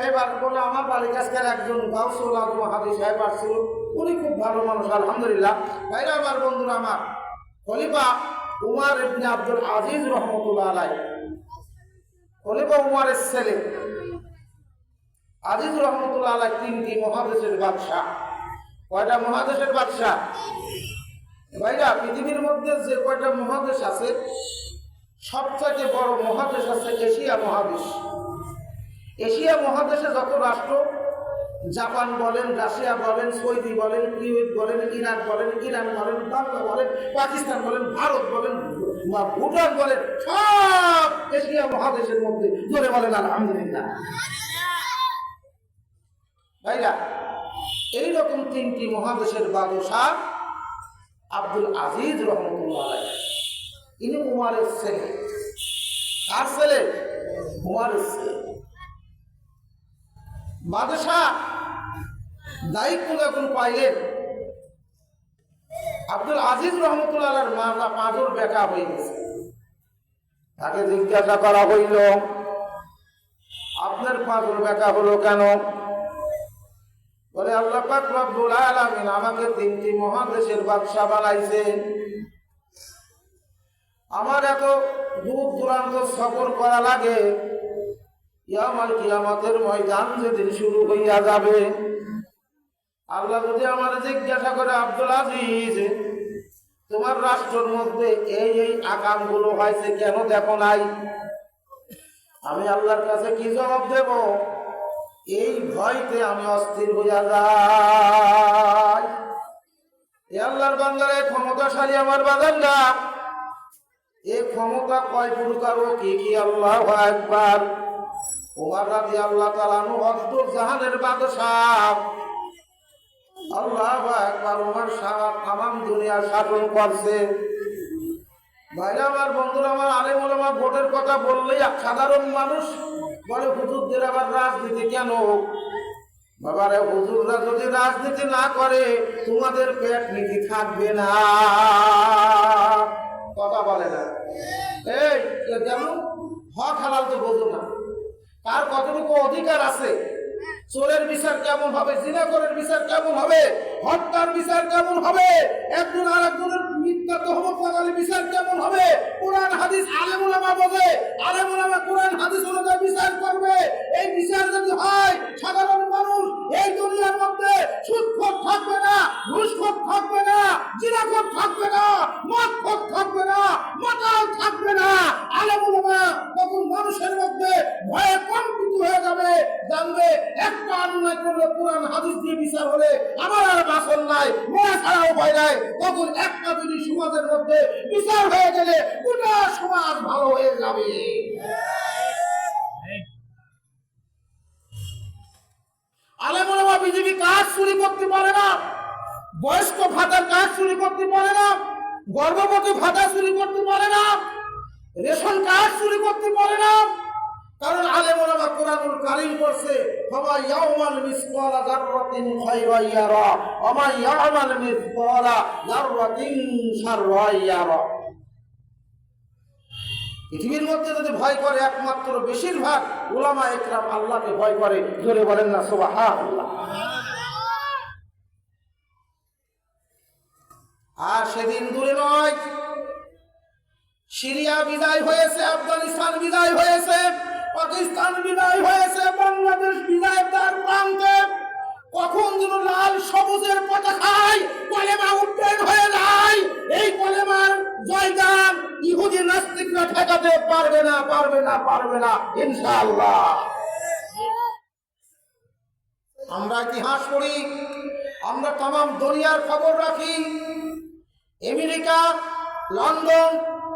এবার বলে আমার বাড়ির কাছকার একজন গাউসুল আজম হাদি সাহেব আসছিল, উনি খুব ভালো মানুষ, আলহামদুলিল্লাহ। ভাইরা আমার, বন্ধুরা আমার, খলিফা উমর ইবনে আব্দুল আজিজ রহমতুল্লাহ আলাইহি, খলিফা উমরের ছেলে আজিজ রহমতুল্লাহ আলাইহি, তিনটি মহাদেশের বাদশাহ। কয়টা মহাদেশের বাদশাহ? ভাইরা, পৃথিবীর মধ্যে যে কয়টা মহাদেশ আছে, সবথেকে বড় মহাদেশ আছে এশিয়া মহাদেশ। এশিয়া মহাদেশে যত রাষ্ট্র, জাপান বলেন, রাশিয়া বলেন, সৌদি বলেন, কুয়েত বলেন, ইরাক বলেন, ইরান বলেন, বাংলা বলেন, পাকিস্তান বলেন, ভারত বলেন, ভুটান বলেন, সব এশিয়া মহাদেশের মধ্যে। জোরে বলেন আলহামদুলিল্লাহ। ভাইরা, এইরকম তিনটি মহাদেশের বাদশাহ আব্দুল আজিজ রহমতুল্লাহ আলাইহি, ইনি উমরের ছেলে। কার ছেলে? উমরের ছেলে। বাদশাহ দায়িত্ব যখন পাইলেন, আব্দুল আজিজ রহমতুল্লাহ আলাইহির মাথা পাঁজর বেঁকা হয়ে গেছে। তাকে জিজ্ঞাসা করা হইল, আপনার পাঁজর বেঁকা হলো কেন? বলে, আল্লাহ পাক রব্বুল আলামিন আমাকে তিনটি মহাদেশের বাদশা বানাইছেন। আমার এত দূর দূরান্ত সফর করা লাগে। ইয়াউমুল কিয়ামতের ময়দান যেদিন শুরু হইয়া যাবে, আল্লাহ যদি আমার জিজ্ঞাসা করে, আব্দুল আজিজ, তোমার রাষ্ট্রের মধ্যে এই এই আকামগুলো হয়েছে, কেন দেখো নাই? আমি আল্লাহর কাছে কি জবাব দেব? এই ভয়তে আমি অস্থির হইয়া যাই। আল্লাহর বান্দারে, ক্ষমতাশালী আমার বান্দারা, এই ক্ষমতা কয় প্রকার ও কি কি? আল্লাহু আকবার। ওমর রাদিয়াল্লাহু তাআলা আনহু অদ্দুর জাহানের বাদশাহ। আল্লাহু আকবার। ওমর সারা তামাম দুনিয়া শাসন করছে। ভাইরা আমার, বন্ধুরা আমার, আলেম ওলামা ভোটের কথা বললেই সাধারণ মানুষ বলে, হুজুরদের আবার রাজনীতি কেন? বাবারে, হুজুররা যদি রাজনীতি না করে, তোমাদের পেট নীতি থাকবে না। কথা বলে না। এই যেমন হক হালাল তো বোঝো না, কার কতটুকু অধিকার আছে চোরের বিচার কেমন হবে, জিনাখোরের বিচার কেমন হবে, হত্যার বিচার কেমন হবে, একজন আর একজনের মিথ্যা তহমত লাগালে বিচার কেমন হবে। কোরআন হাদিস আলেম ওলামা বলে, আলেম ওলামা কোরআন হাদিস অনুযায়ী বিচার করবে। এই বিচার যদি হয়, সাধারণ মানুষ এই দুনিয়ার মধ্যে সুদখোর থাকবে না, ঘুষখোর থাকবে না, জিনাখোর থাকবে না, মদখোর থাকবে না, মাতাল থাকবে না। আলেম ওলামা তখন মানুষের মধ্যে ভয়ে কম্পিত হয়ে যাবে, জানবে একটা অন্যায় করলে কোরআন হাদিস দিয়ে বিচার হলে আমার আর বাসন নাই, মরা ছাড়া উপায় নাই। তখন একটা যদি সমাজের মধ্যে বিচার হয়ে গেলে গোটা সমাজ ভালো হয়ে যাবে। আলেম ওলামা বিজেপি কাজ চুরি করতে পারে না, বয়স্ক ভাতার কাজ চুরি করতে পারে না, গর্ভবতী ভাতা চুরি করতে পারে না, রেশন কার্ড চুরি করতে পারে না। কারণ আলেম ওলামা কোরআনুল কারীম পড়ছে, ফামা ইয়ামাল মিসকালা যাররাতিন খায়রান ইয়ারা ওয়া মান ইয়ামাল মিসকালা যাররাতিন শাররান ইয়ারা। পৃথিবীর মধ্যে যদি ভয় করে একমাত্র বেশিরভাগ উলামা ইকরাম আল্লাহকে ভয় করে। জোরে বলেন না সুবহানাল্লাহ। আর সেদিন দূরে নয়, সিরিয়া বিদায় হয়েছে, আফগানিস্তান বিদায় হয়েছে, পাকিস্তান বিদায় হয়েছে, বাংলাদেশ বিদায় তার প্রান্তে। কখন যেন লাল সবুজের পতাকায় কলেমা উড্ডয়ন হয়ে যায়। এই কলেমার জয়গান ইহুদি নাস্তিকরা ঠেকাতে পারবে না, পারবে না, পারবে না ইনশাআল্লাহ। আমরা ইতিহাস পড়ি, আমরা तमाम দুনিয়ার খবর রাখি। America, London,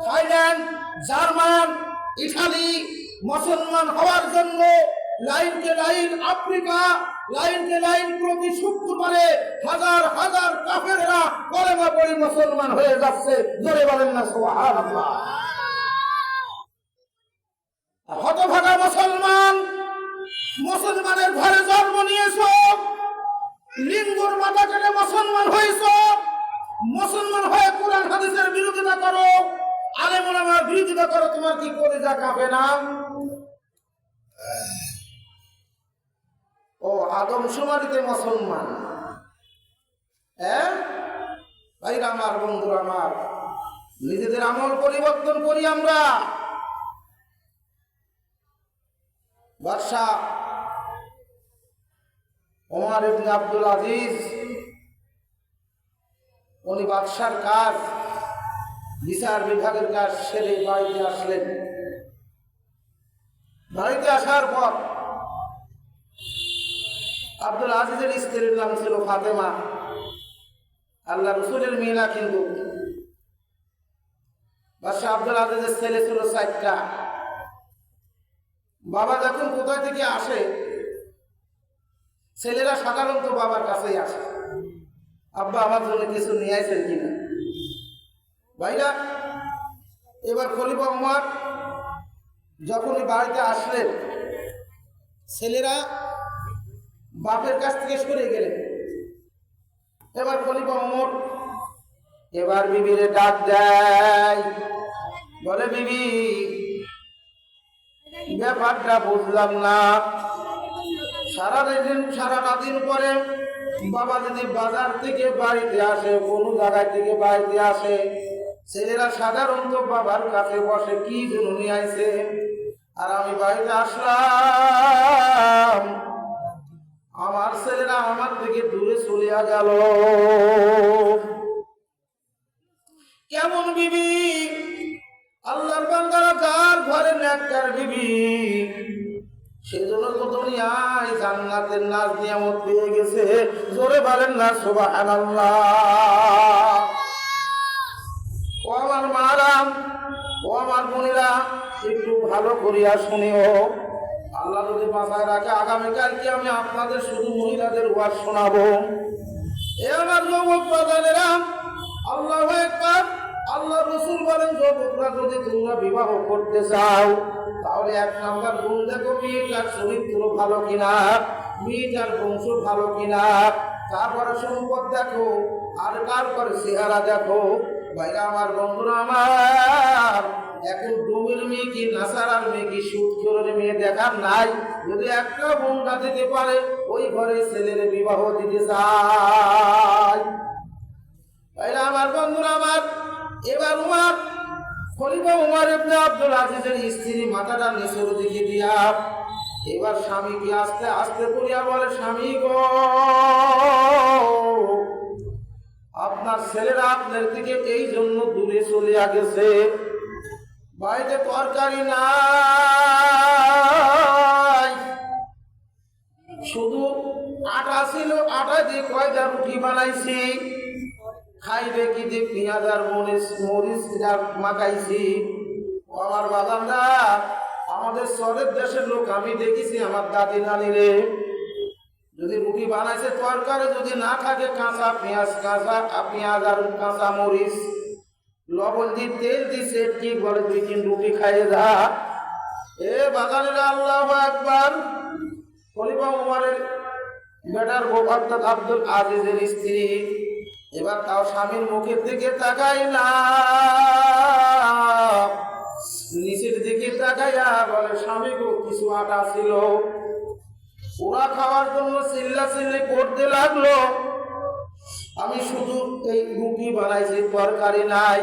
Thailand, German, Italy মুসলমান হওয়ার জন্য লাইনকে লাইন, আফ্রিকা লাইনকে লাইন প্রতি শুক্রবারে হাজার হাজার কাফেররা কলেমা পড়ে মুসলমান হয়ে যাচ্ছে। জোরে বলেন না সুবহানাল্লাহ। হতভাগা মুসলমান, মুসলমানের ঘরে জন্ম নিয়েছ, লিঙ্গর মাথা কেটে মুসলমান হয়েছ, মুসলমান হয়ে কোরআন হাদিসের বিরোধিতা করো, আলেম ওলামার বিরোধিতা করো, তোমার কি কলিজা কাঁপে না? ও আদমশুমারিতে মুসলমান। ভাইরা আমার, বন্ধুরা আমার, নিজেদের আমল পরিবর্তন করি আমরা। বাদশাহ ওমর ইবনে আব্দুল আজিজ, উনি বাদশার কাজ, বিচার বিভাগের কাজ সেরে বাড়িতে আসলেন। বাড়িতে আসার পর আব্দুল আজিজের স্ত্রীর নাম ছিল ফাতেমা, আল্লাহ রসুলের মেয়ে না কিন্তু। বাদশাহ আব্দুল আজিজের ছেলে ছিল 4টা। বাবা যখন কোথায় থেকে আসে, ছেলেরা সাধারণত বাবার কাছেই আসে, আব্বা আমার জন্য কিছু নিয়ে আসেন কিনা। ভাইরা, এবার খলিফা ওমর যখনই বাড়িতে আসলেন, ছেলেরা বাপের কাছ থেকে সরে গেলেন। এবার খলিফা ওমর এবার বিবিরে ডাক দেয়, বলে বিবি, ব্যাপারটা বুঝলাম না। সারাদিন পরে বাবা যদি বাজার থেকে বাড়িতে আসে, কোনো জায়গায় থেকে বাড়িতে আসে, ছেলেরা সাধারণত বাবার কাছে বসে কি জন্য নিয়ে আইছে। আর আমি বাড়িতে আসলাম, আমার ছেলেরা আমার থেকে দূরে চলে গেল। কেমন বিবি? আল্লাহর বান্দারা যার ঘরে নেককার বিবি, সেজন্য তো দুনিয়ায় জান্নাতের নাজ নিয়ামত পেয়ে গেছে। জোরে বলেন না সুবহানাল্লাহ। ও আমার মারাম, ও আমার বোনেরা, একটু ভালো করিয়া শুনিও। আল্লাহ যদি বাঁচায় রাখে, আগামীকালকে আমি আপনাদের শুধু মহিলাদের ওয়াজ শোনাবো। এ আমার যুবক বাজারেরা, আল্লাহু আকবার। আল্লাহ রসুল বলেন, যুবকরা যদি তোমরা বিবাহ করতে চাও, তাহলে 1 নাম্বার গুণ দেখো, মেয়েটার চরিত্র ভালো কিনা, মেয়েটার বংশ ভালো কিনা। তারপরে সম্পদ দেখো, আর তারপরে চেহারা দেখো। ভাইরা আমার, বন্ধুরা আমার, এখন ডোমের মেয়ে কি নাসারার মেয়ে কি সুদখোরের মেয়ে দেখার নাই। যদি একটা বোনটা দিতে পারে ওই ঘরে ছেলের বিবাহ দিতে চায়। তাইলে আমার বন্ধুরা আমার, এবার খলিফা উমর ইবনে আব্দুল আজিজের স্ত্রী মাথাটা নিচের দিকে দিয়া এবার স্বামীকে আস্তে আস্তে করিয়া বলে, স্বামী গো, আপনার ছেলেরা আপনার থেকে এই জন্য দূরে চলে গেছে, বাড়িতে তরকারি নাই, শুধু আটা ছিল, আটা দিয়ে কয়টা রুটি বানাইছি, খাইবে কি দিয়ে পেঁয়াজ আর মরিচ মাখাইছি। আমার বাদামরা, আমাদের শহরের দেশের লোক আমি দেখেছি, আমার দাদি নানিরে যদি রুটি বানাইছে তরকারি যদি না থাকে কাঁচা পেঁয়াজ আর কাঁচা মরিচ লবণ দিয়ে তেল দিছে, কি বলে 2-3 রুটি খাইয়ে যা। এ বাগানের আল্লাহু আকবার। খলিফা উমরের বেটার বউ অর্থাৎ আব্দুল আজিজের স্ত্রী এবার তাও স্বামীর মুখের দিকে তাকাই না, নিচের দিকে তাকাইয়া বলে, স্বামী গো, কিছু আটা ছিল, ওরা খাওয়ার জন্য চিল্লাচিল্লি করতে লাগলো, আমি শুধু এই রুটি বানাইছি, তরকারি নাই,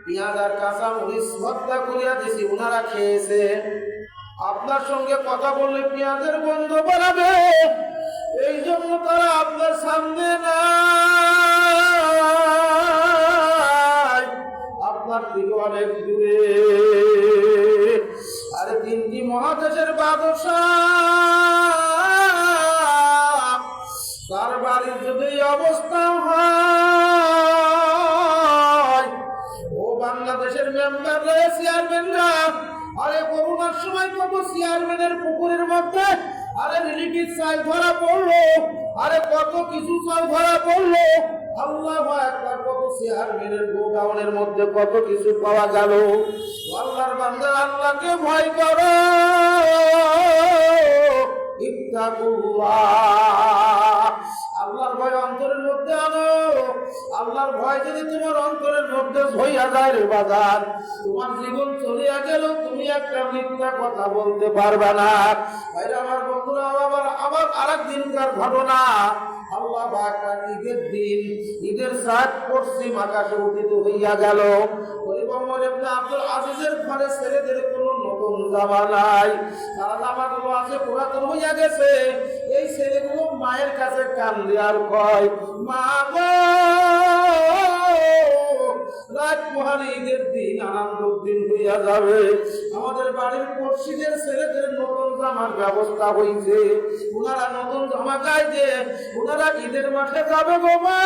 পেঁয়াজ আর কাঁচা মরিচ ভর্তা করিয়া দিছি, ওনারা খেয়েছে। আপনার সঙ্গে কথা বললে পেঁয়াজের গন্ধ বাড়াবে, এই জন্য তারা আপনার সামনে নাই, আপনার দিকে অনেক দূরে। আরে 3টি মহাদেশের বাদশাহ, তার বাড়ির যদি অবস্থা হয়, ও বাংলাদেশের মেম্বাররা, চেয়ারম্যানরা, আরে করোনার সময় কত চেয়ারম্যানের পুকুরের মধ্যে আরে রিলিফ চাল ধরা পড়লো, আরে কত কিছু চাল ধরা পড়লো, আল্লাহু আকবার, কত চেয়ারম্যানের গোডাউনের মধ্যে কত কিছু পাওয়া গেল। আল্লাহর বান্দা, আল্লাহকে ভয় করো, ইত্তাকুল্লাহ, আল্লাহর ভয় অন্তরের মধ্যে আনো। আল্লাহর ভয় যদি তোমার অন্তরের মধ্যে হইয়া যায় রে বাজার, তোমার জীবন চলিয়া গেল, তুমি একটা মিথ্যা কথা বলতে পারবে না। ভাইরা আমার বন্ধুরা, আবার আরেক দিনকার ঘটনা। আল্লাহ আকবার, ঈদের দিন, ঈদের রাত পশ্চিম আকাশে উদিত হইয়া গেল। খলিফা উমর ইবনে আব্দুল আজিজের ঘরে ছেলেদের কোনো নতুন জামা নাই, তারা জামাগুলো আছে পুরাতন হইয়া গেছে। এই ছেলেগুলো মায়ের কাছে কান্দে আর কয়, মা গো, রাত পোহালে ঈদের দিন, আনন্দের দিন হইয়া যাবে, আমাদের বাড়ির পড়শিদের ছেলেদের নতুন জামার ব্যবস্থা হইছে, ওনারা নতুন জামা গাইছে, ওনারা ঈদের মাঠে যাবে গো মা।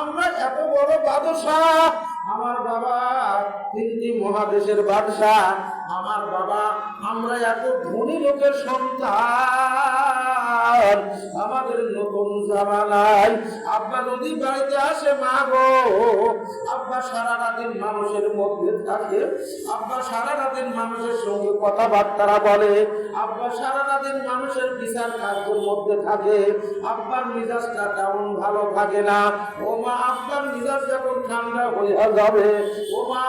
আমরা এত বড় বাদশাহ, আমার বাবা 3টি মহাদেশের বাদশাহ, আমার বাবা, আমরা এত ধনী লোকের সন্তান, আমাদের নতুন জামা নাই। আব্বা যদি বাড়িতে আসে, মা গো, আব্বা সারা রাতের মানুষের মধ্যে থাকে, আব্বা সারা রাতের মানুষের সঙ্গে কথাবার্তা বলে, আব্বা সারা রাতের মানুষের বিচার কার্যের মধ্যে থাকে, আব্বার মিজাজটা তেমন ভালো থাকে না। ও মা, আব্বার মিজাজ যখন ঠান্ডা হয়ে যাবে, ও মা,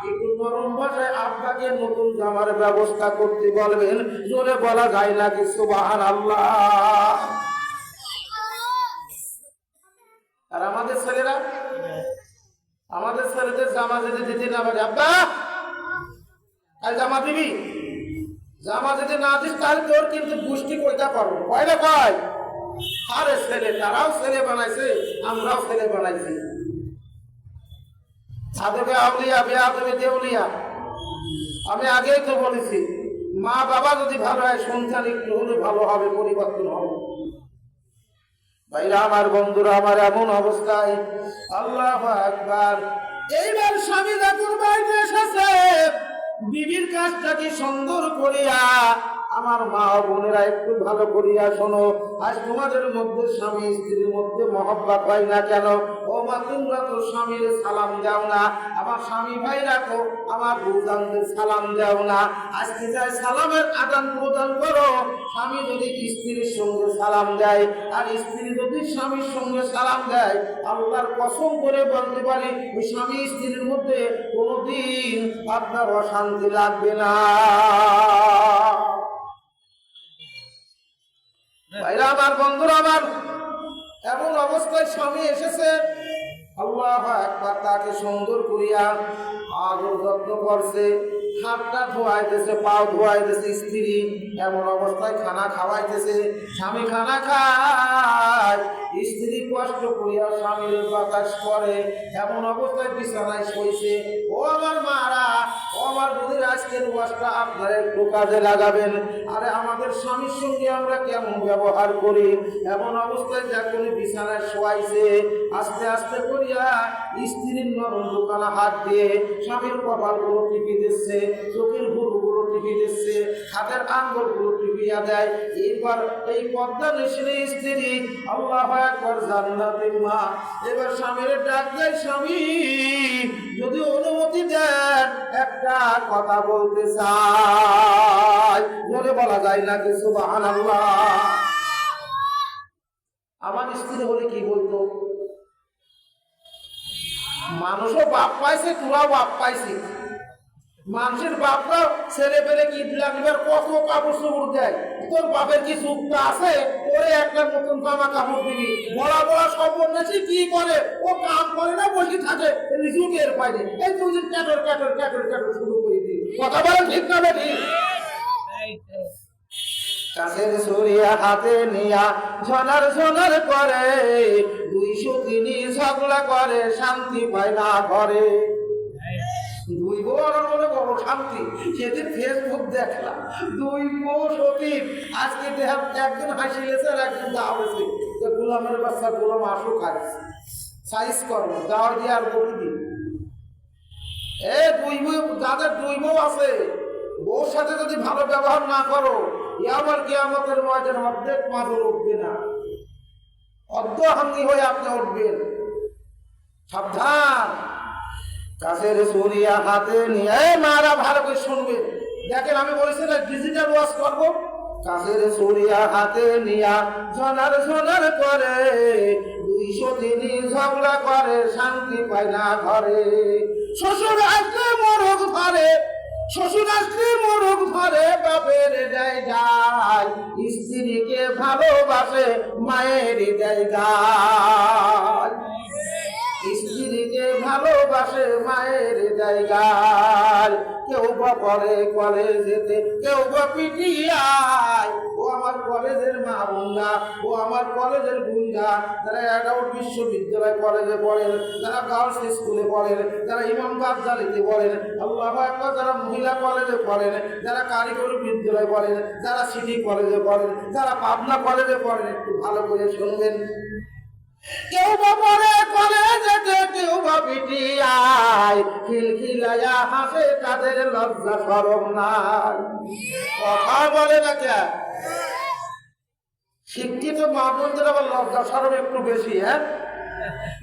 একটু নরম ভাষায় আব্বাকে নতুন জামার ব্যবস্থা করতে বলবেন, জোরে বলা যায় নাকি সুবহানাল্লাহ। আর আমাদের ছেলেরা, আমাদের ছেলেদের জামা যদি দিতে না পারে, আব্বা আর জামা দিবি, জামা যদি না দিস তাহলে তোর কিন্তু পুষ্টি কইটা করবো, কয়টা কয়। আরে ছেলে, তারাও ছেলে বানাইছে, আমরাও ছেলে বানাইছি। আদবে আউলিয়া, বেআদবে দেউলিয়া। আমি আগেই তো বলেছি, মা বাবা যদি ভালো হয়, সন্তান একটু হলে ভালো হবে, পরিবর্তন হবে। ভাইরা আমার, বন্ধুরা আমার, এমন অবস্থায় আল্লাহু আকবার। এইবার স্বামী যখন বাড়িতে এসেছে, বিবির কাজটাকে সুন্দর করিয়া, আমার মা ও বোনেরা একটু ভালো করিয়া শোনো, আজ তোমাদের মধ্যে স্বামী স্ত্রীর মধ্যে মহব্বত হয় না কেন? ও মা তোমরা তো স্বামীর সালাম দাও না, আমার স্বামী ভাইরা তো আমার বউজানদের সালাম দাও না। আজকে যাই সালামের আদান প্রদান করো। স্বামী যদি স্ত্রীর সঙ্গে সালাম দেয় আর স্ত্রী যদি স্বামীর সঙ্গে সালাম দেয়, আল্লাহর কসম করে বলতে পারি ওই স্বামী স্ত্রীর মধ্যে কোনোদিন আপনার অশান্তি লাগবে না। ভাইরা আমার, বন্ধুরা আমার, এমন অবস্থায় স্বামী এসেছে, আল্লাহু আকবার, তাকে সুন্দর করিয়া আদর যত্ন করছে, হাতটা ধোয়াইতেছে, পাও ধোয়াইতেছে স্ত্রী। এমন অবস্থায় খানা খাওয়াইতেছে, স্বামী খানা খায়, স্ত্রী কষ্ট করিয়া স্বামীর বাতাস করে। এমন অবস্থায় বিছানায় শোইছে। ও আমার মারা, ও আমার বুঝির, আজকের ওয়াজটা আপনারা একটু কাজে লাগাবেন। আরে আমাদের স্বামীর সঙ্গে আমরা কেমন ব্যবহার করি। এমন অবস্থায় যখন বিছানায় শোয়াইছে, আস্তে আস্তে করিয়া স্ত্রীর নরম দোকানা হাত দিয়ে স্বামীর কপালগুলো টিপি দিচ্ছে, চোখের ভুরুগুলো টিপি দিচ্ছে, হাতের আঙ্গুলগুলো টিপিয়া দেয়। এইবার এই পদ্মা নিশিনে স্ত্রী আল্লাহু আকবার জান্নাতের মা। এবার স্বামীর ডাক দেয়, স্বামী যদি অনুমতি দেন একটা কথা বলতে চাই। বলে বলা যায় না কি সুবহানাল্লাহ? আমার স্ত্রী হলে কি বলতো? মানুষও বাপ পাইছে, তোরাও বাপ পাইছি। মানুষের বাপরা ছেলে পেলে কি লাগবে, কত কাপড় চোপড় দেয়। তোর বাপের কি যুক্ত আছে? ওরে একটা নতুন জামা কাপড় দিবি। বড়া বড়া সব বন্যাসী কি করে? ও কাম করে না, বসে থাকে, নিজেও টের পাইনি। এই তুই যে ক্যাটর ক্যাটর ক্যাটর ক্যাটর শুরু করে দিই। কথা বলেন ঠিক না বেটি? কাছের ছুরিয়া হাতে নিয়া ঝনার ঝনার করে, 203 ঝগড়া করে, শান্তি পায় না ঘরে। দুই বড় বড় বড় শান্তি। সেদিন ফেসবুক দেখলাম, দুই বউ সতীন আজকে একজন হাসিলেছে আর একজন দাওয়াছে। গোলামের বাচ্চা গোলাম আসো খাই সাইজ করবো, দাওয়া দিয়ে আর বলি দিই। দুই বউ, যাদের দুই বউ আছে, বউর সাথে যদি ভালো ব্যবহার না করো, আমার কিয়ামতের ময়দান অর্ধেক মাঝে উঠবে না, অর্ধহাঙ্গি হয়ে আপনি উঠবেন। সাবধান। কাছের ছুরিয়া হাতে নিয়ে, মারা ভালো করে শুনবেন। দেখেন, আমি বলেছি না ডিজিটাল ওয়াজ করবো। কাছের ছুরিয়া হাতে নিয়া ঝনার ঝনার করে, 203 ঝগড়া করে, শান্তি পায় না ঘরে। শ্বশুর আসলে মোরগ ধরে, শ্বশুর আসলে মোরগ ধরে, বাপের দেয় যায়, স্ত্রীকে ভালোবাসে, মায়ের দেয় গায়। স্ত্রীকে ভালোবাসে, মায়ের জায়গায়। কেউ বা পরে কলেজেতে, কেউ বা পিটিয়ায়। ও আমার কলেজের মা বোনরা, ও আমার কলেজের বোনরা, যারা এডাউট বিশ্ববিদ্যালয় কলেজে পড়েন, যারা গার্লস স্কুলে পড়েন, যারা ইমাম বাদশালিতে পড়েন, আল্লাহু আকবার, যারা মহিলা কলেজে পড়েন, যারা কারিগরি বিদ্যালয় পড়েন, যারা সিটি কলেজে পড়েন, যারা পাবনা কলেজে পড়েন, একটু ভালো করে শুনবেন। কেউ বা পরে কলেজেতে, কেউ বা পিটিয়ায়, খিলখিলাইয়া হাসে, তাদের লজ্জা শরম নাই। কথা বলে না কে? শিক্ষিত মা বোনদের আবার লজ্জা শরম একটু বেশি।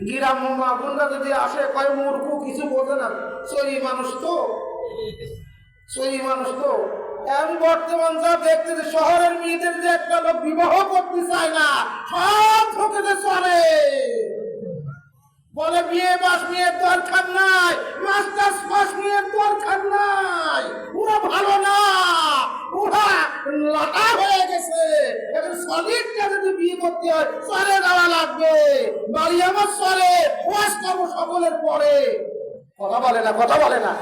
গ্রাম্য মা বোনরা যদি আসে, কয় মূর্খ, কিছু বোঝে না, চৈরি মানুষ তো, চৈরি মানুষ তো। এখন বর্তমান যা দেখতেছে, শহরের মেয়েদের যে একটা লোক বিবাহ করতে চায় না, সব ঠকেতে চলে। বলে বিয়ে পাস মেয়ের দরকার নাই, মাস্টার্স পাস মেয়ের দরকার নাই, ওরা ভালো না, ওরা লটা হয়ে গেছে। এখন সলিডটা যদি বিয়ে করতে হয়, চলে যাওয়া লাগবে, বাড়ি আমার চলে, ওয়াজ করবো সকলের পরে। কথা বলে না, কথা বলে না।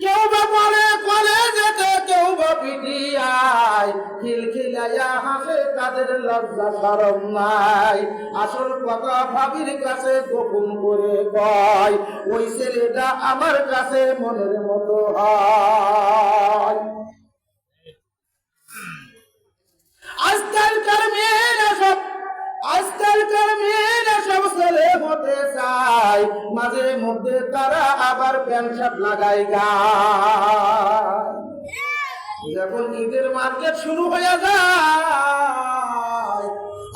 কেউ বা বলে কলেজেতে, কেউ বা পিটিয়ায়, খিলখিলাইয়া হাসে, তাদের লজ্জা শরম নাই। আসল কথা ভাবির কাছে গোপন করে কয়, ওই ছেলেটা আমার কাছে মনের মতো হয়। আজকালকার মেয়েরা সব, আজকালকার মেয়েরা সব ছেলে হতে চায়, মাঝে মধ্যে তারা আবার প্যান্ট শার্ট লাগায় গায়। যখন ঈদের মার্কেট শুরু হয়ে যায়,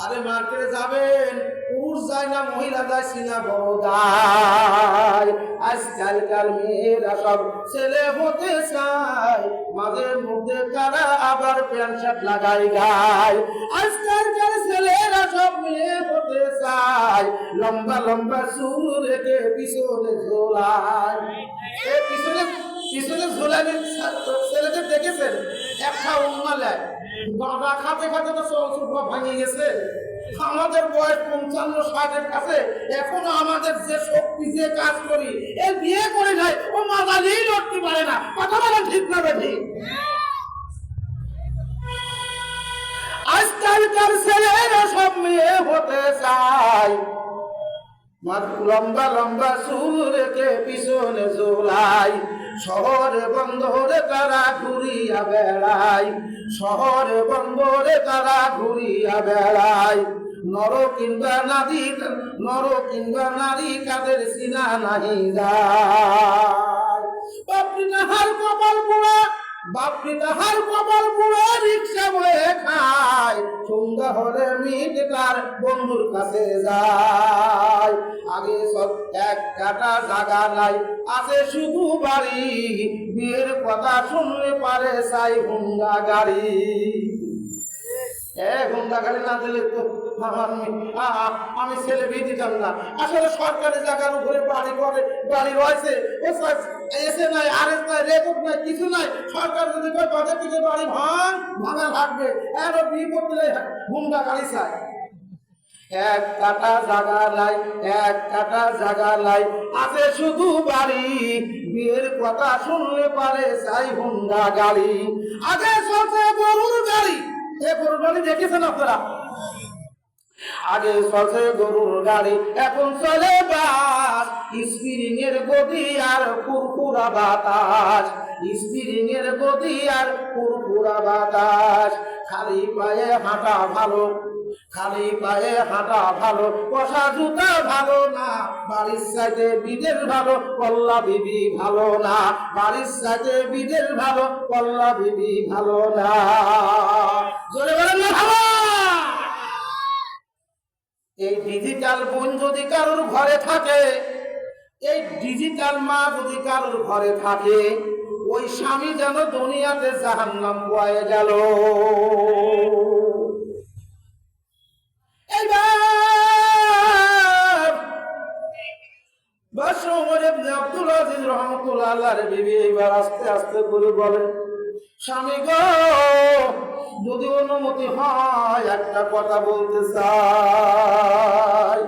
আরে মার্কেটে যাবেন, পুরুষ যায় না মহিলা যায় সিনা বড় দায়। আজকালকার মেয়েরা সব ছেলে হতে চায়, মাঝে মধ্যে তারা আবার প্যান্ট শার্ট লাগাই গায়। আজকালকার ছেলেরা সব মেয়ে হতে চায়, লম্বা লম্বা চুল রেখে পিছনে ঝোলায়। এই পিছনে পিছনে ঝোলালে ছেলেদের দেখেছেন, একটা উন্মালায় বাবা খাতে খাতে তো চল চুপা ভাঙে গেছে। আমাদের বয়স 55-60-এর কাছে, এখনো আমাদের যে শক্তি যে কাজ করি, এর বিয়ে করে নাই ও মাদালিই লড়তে পারে না। কথা বলেন ঠিক না বেঠি? আজকালকার ছেলেরা সব মেয়ে হতে চায়, লম্বা লম্বা চুল রেখে পিছনে ঝোলায়। শহরে বন্দরে তারা ঘুরিয়া বেড়ায়, শহরে বন্দরে তারা ঘুরিয়া বেড়ায়। নর কিংবা নারী কাদের সিনা নাহি যায়। বাপরি তাহার কপাল পোড়া, বাপরি তাহার কপাল পোড়া, রিক্সা বয়ে খায়। সন্ধ্যা হলে মিট তার বন্ধুর কাছে যায়। আগে সব এক কাটা জায়গা নাই, আছে শুধু বাড়ি। বিয়ের কথা শুনলে পারে চাই হুন্ডা গাড়ি। হুন্ডা গাড়ি না দিলে তো আমি ছেলে বিয়ে দিতাম না। আসলে সরকারি জায়গার উপরে বাড়ি করে, বাড়ি রয়েছে, এসে নাই, আরএস নাই, রেকর্ড নাই, কিছু নাই। সরকার যদি বাজার থেকে বাড়ি ভাঙা লাগবে, আরো বিয়ে করতে হুন্ডা গাড়ি চাই। এক কাটা জায়গা নাই, এক কাটা জায়গা নাই, আছে শুধু বাড়ি। বিয়ের কথা শুনলে পারে চাই হুন্ডা গাড়ি। আগে চলছে গরুর গাড়ি, এ গরুর গাড়ি দেখেছেন আপনারা? আগে চলছে গরুর গাড়ি, এখন চলে বাস। স্প্রিং এর গতি আর ফুরফুরা বাতাস, স্প্রিং এর গতি আর ফুরফুরা বাতাস। খালি পায়ে হাঁটা ভালো, খালি পায়ে হাঁটা ভালো, কষা জুতা ভালো না। বাড়ির সাইডে বিদেশ ভালো, কল্লা বিবি ভালো না। বাড়ির সাইডে বিদেশ ভালো, কল্লা বিবি ভালো না। জোরে বলেন না ভালো? এই ডিজিটাল বোন যদি কারোর ঘরে থাকে, এই ডিজিটাল মা যদি কারোর ঘরে থাকে, ওই স্বামী যেন দুনিয়াতে জাহান্নাম বয়ে গেল। আব্দুল আজিজ রহমতুল্লাহ আল্লাহর বিবি এবার আস্তে আস্তে করে বলে, স্বামী গো, যদি অনুমতি হয় একটা কথা বলতে চাই।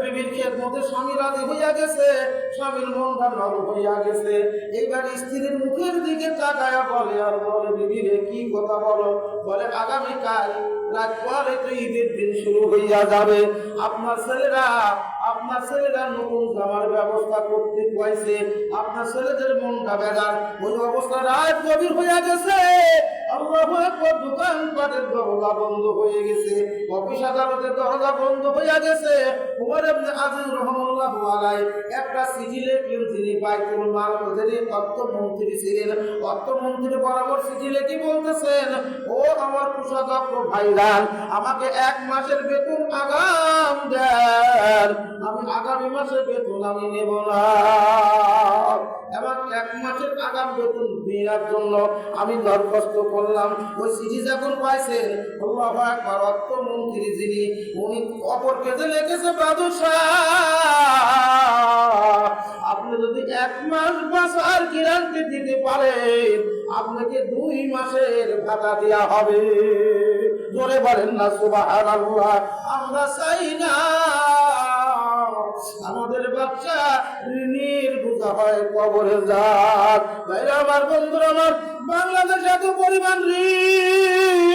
বিবির খেদমতে স্বামী রাজি হইয়া গেছে, স্বামীর মনটা নরম হইয়া গেছে। এইবার স্ত্রীর মুখের দিকে তাকায়া বলে আর বলে, বিবি রে কি কথা বলো? বলে, আগামীকাল রাত পরে তো ঈদের দিন শুরু হইয়া যাবে। আপনার ছেলেরা নতুন জামার ব্যবস্থা করতে কইছে। আপনার ছেলেদের মনটা বেজার, ওই অবস্থা রাত গভীর হইয়া গেছে। আল্লাহু আকবার, দোকানপাটের দরজা বন্ধ হয়ে গেছে, অফিস আদালতের দরজা বন্ধ হইয়া গেছে। ওমর ইবনে আজিজ রাহমাতুল্লাহি আলাইহি একটা চিঠি লিখলেন, যিনি বাইতুল মাল ওদের অর্থমন্ত্রী ছিলেন। অর্থমন্ত্রীর বরাবর চিঠি লিখে বলতেছেন, ও আমার কোষাধ্যক্ষ ভাইরান, আমাকে 1 মাসের বেতন আগাম দেন। আমি আগামী মাসের বেতন আমি নেব না। এবং 1 মাসের আগাম বেতন দেওয়ার জন্য আমি দরখাস্ত করলাম। ওই চিঠি যখন পাইছেন, আল্লাহু আকবার, অর্থমন্ত্রী যিনি, উনি অপর কেজে লিখেছে, বাদশাহ আপনি যদি 1 মাস বাসার গ্যারান্টি দিতে পারেন, আপনাকে 2 মাসের ভাতা দেওয়া হবে। জোরে বলেন না সুবহানাল্লাহ। আমরা চাই না আমাদের বাচ্চা ঋণের বোঝা হয় কবরে যাক। ভাইরা আমার, বন্ধুরা আমার, বাংলাদেশ এত পরিমাণ ঋণ,